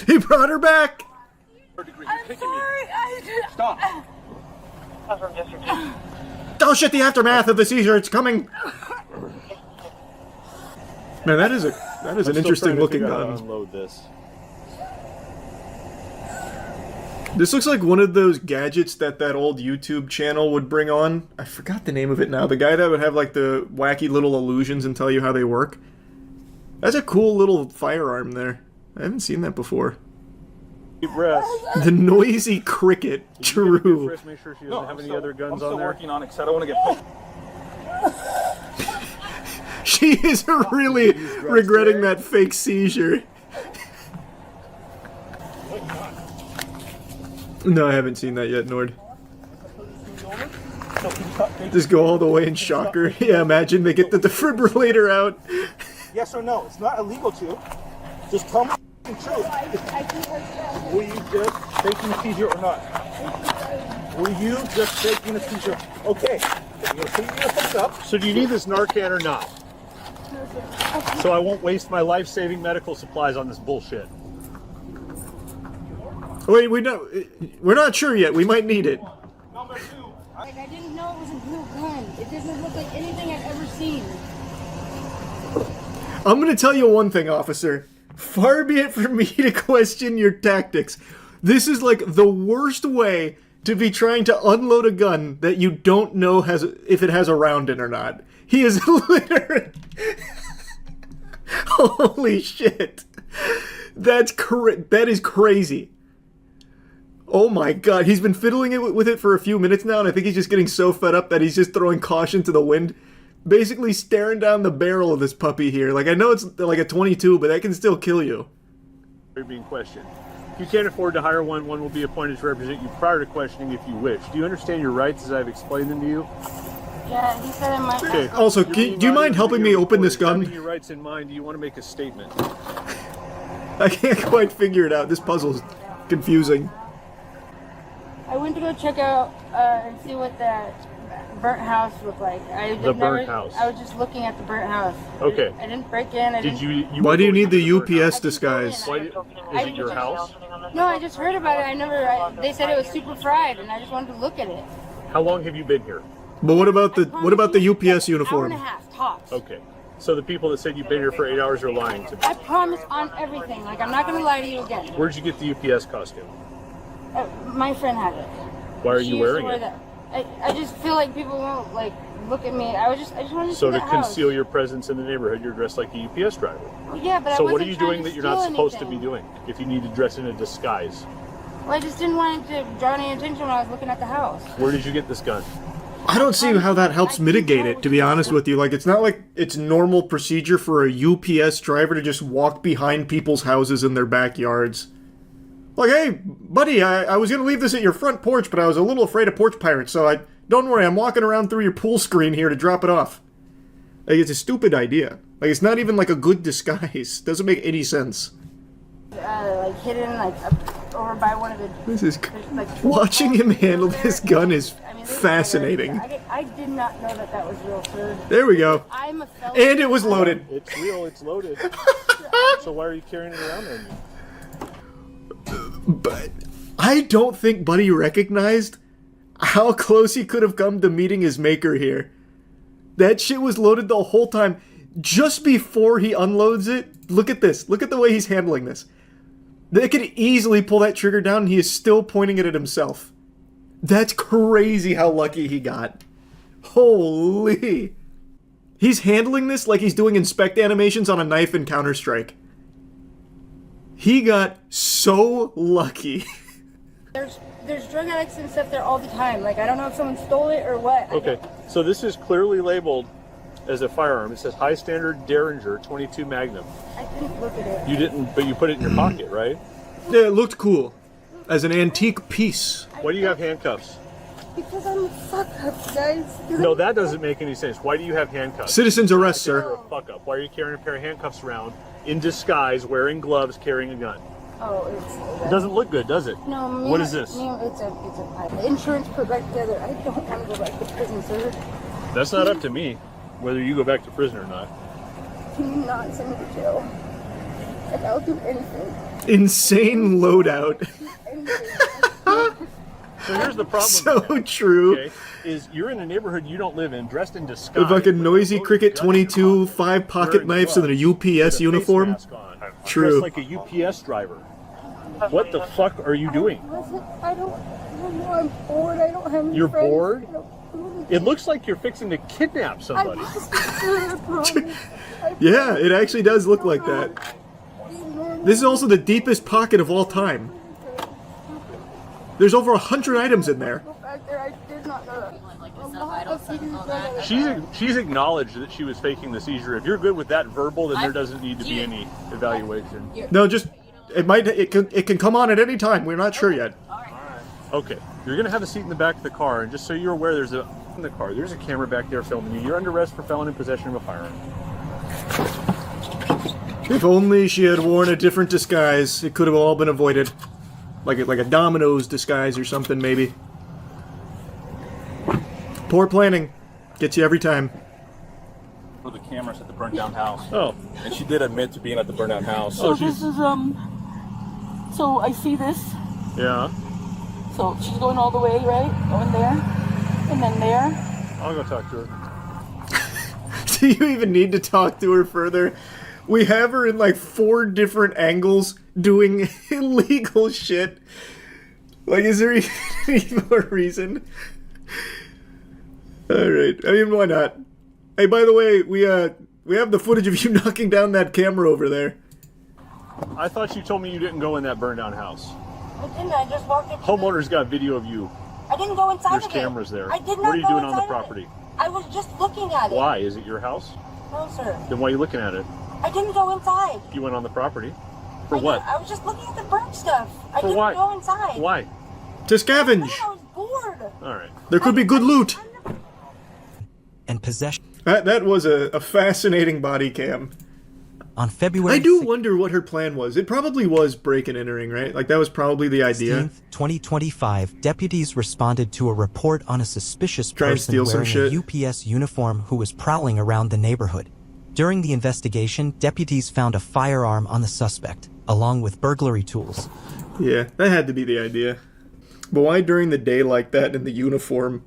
He brought her back! I'm sorry. Stop. Oh shit, the aftermath of the seizure, it's coming! Man, that is an interesting looking gun. Unload this. This looks like one of those gadgets that old YouTube channel would bring on. I forgot the name of it now. The guy that would have like the wacky little illusions and tell you how they work. That's a cool little firearm there. I haven't seen that before. Deep breath. The noisy cricket. True. Make sure she doesn't have any other guns I'm still on there. working on it because I don't want to get poked. She is really regretting that fake seizure. No, I haven't seen that yet, Nord. Just go all the way and shock her. Yeah, imagine they get the defibrillator out. Yes or no? It's not illegal to. Just tell me the truth. Were you just faking a seizure or not? Were you just faking a seizure? Okay. You're going to put your hands up. So do you need this Narcan or not? So I won't waste my life-saving medical supplies on this bullshit. Wait, we're not sure yet. We might need it. Number 2. Like, I didn't know it was a real gun. It doesn't look like anything I've ever seen. I'm gonna tell you one thing, officer. Far be it from me to question your tactics. This is like the worst way to be trying to unload a gun that you don't know if it has a round in or not. He is literally... Holy shit. That is crazy. Oh my god, he's been fiddling with it for a few minutes now, and I think he's just getting so fed up that he's just throwing caution to the wind. Basically staring down the barrel of this puppy here. Like, I know it's like a 22, but that can still kill you. You're being questioned. If you can't afford to hire one, one will be appointed to represent you prior to questioning if you wish. Do you understand your rights as I've explained them to you? Yeah, he said it might. Okay. Also, do you mind helping me open this gun? Having your rights in mind, do you want to make a statement? I can't quite figure it out. This puzzle's confusing. I went to go check out and see what that burnt house looked like. The burnt house. I was just looking at the burnt house. Okay. I didn't break in. Why do you need the UPS disguise? Is it your house? No, I just heard about it. They said it was super fried, and I just wanted to look at it. How long have you been here? But what about the UPS uniform? Hour and a half, tops. Okay. So the people that said you've been here for 8 hours are lying to me. I promise on everything. Like, I'm not going to lie to you again. Where'd you get the UPS costume? My friend had it. Why are you wearing it? I just feel like people won't, like, look at me. I just wanted to So see to the conceal house. your presence in the neighborhood, you're dressed like a UPS driver. Yeah, but So I what are wasn't you trying doing to that you're not steal supposed to anything. be doing if you need to dress in a disguise? Well, I just didn't want it to draw any attention when I was looking at the house. Where did you get this gun? I don't see how that helps mitigate it, to be honest with you. Like, it's not like it's normal procedure for a UPS driver to just walk behind people's houses in their backyards. Like, hey, buddy, I was going to leave this at your front porch, but I was a little afraid of porch pirates, so don't worry, I'm walking around through your pool screen here to drop it off. Like, it's a stupid idea. Like, it's not even like a good disguise. Doesn't make any sense. Like hidden, like up over by one of the. This is like, watching him handle this gun is fascinating. I did not know that was real, sir. There we go. I'm a felon. And it was loaded. It's real, it's loaded. So why are you carrying it around then? But I don't think Buddy recognized how close he could have come to meeting his maker here. That shit was loaded the whole time. Just before he unloads it, look at this. Look at the way he's handling this. They could easily pull that trigger down and he is still pointing it at himself. That's crazy how lucky he got. Holy. He's handling this like he's doing inspect animations on a knife in Counter-Strike. He got so lucky. There's drug addicts and stuff there all the time. Like, I don't know if someone stole it or what. Okay, so this is clearly labeled as a firearm. It says High Standard Derringer 22 Magnum. I didn't look at it. You didn't, but you put it in your pocket, right? Yeah, it looked cool. As an antique piece. Why do you have handcuffs? Because I'm a fuck up, guys. No, that doesn't make any sense. Why do you have handcuffs? Citizen's arrest, You're sir. a fuck up. Why are you carrying a pair of handcuffs around in disguise, wearing gloves, carrying a gun? Oh, It doesn't look good, does it? No, me, What is this? It's a pipe. The insurance put back together. I don't want to go back to prison, sir. That's not up to me, whether you go back to prison or not. Can you not send me to jail? Like, I'll do anything. Insane loadout. So here's the problem. So true. Okay, is you're in a neighborhood you don't live in, dressed in disguise. The fucking noisy cricket 22, 5 pocket knives, and then a UPS uniform. True. Dressed like a UPS driver. What the fuck are you doing? I don't know. I'm bored. I don't have any You're friends. bored? I don't- It looks like you're fixing to kidnap somebody. I promise. Yeah, it actually does look like that. This is also the deepest pocket of all time. There's over 100 items in there. Back there, I did not know that. A lot of things. She's acknowledged that she was faking the seizure. If you're good with that verbal, then there doesn't need to be any evaluation. No, just it can come on at any time. We're not sure yet. Okay, you're gonna have a seat in the back of the car, and just so you're aware, there's a camera back there filming you. You're under arrest for felon in possession of a firearm. If only she had worn a different disguise, it could have all been avoided. Like a Domino's disguise or something, maybe. Poor planning. Gets you every time. For the cameras at the burnt down house. Oh. And she did admit to being at the burnt down house. So this is, so I see this. Yeah. So she's going all the way, right? Going there, and then there. I'll go talk to her. Do you even need to talk to her further? We have her in like 4 different angles doing illegal shit. Like, is there even a reason? Alright, I mean, why not? Hey, by the way, we have the footage of you knocking down that camera over there. I thought you told me you didn't go in that burned down house. I didn't. I just walked up. Homeowner's got video of you. I didn't go inside There's of it. cameras there. I did not What are you go doing on the inside of property? it. I was just looking at it. Why? Is it your house? No, sir. Then why are you looking at it? I didn't go inside. You went on the property. For what? I was just looking at the burnt stuff. I For didn't what? go inside. Why? To scavenge. I was bored. All right. There could be good loot. And possession. That was a fascinating body cam. On February I do wonder what her plan was. It probably was break and entering, right? Like, that was probably the idea. 2025, deputies responded to a report on a suspicious Try and person steal some wearing shit. a UPS uniform who was prowling around the neighborhood. During the investigation, deputies found a firearm on the suspect, along with burglary tools. Yeah, that had to be the idea. But why during the day like that in the uniform?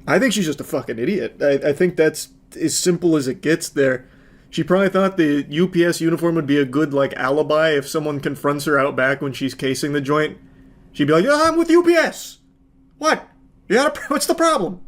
I think she's just a fucking idiot. I think that's as simple as it gets there. She probably thought the UPS uniform would be a good, like, alibi if someone confronts her out back when she's casing the joint. She'd be like, "Oh, I'm with UPS. What? What's the problem?"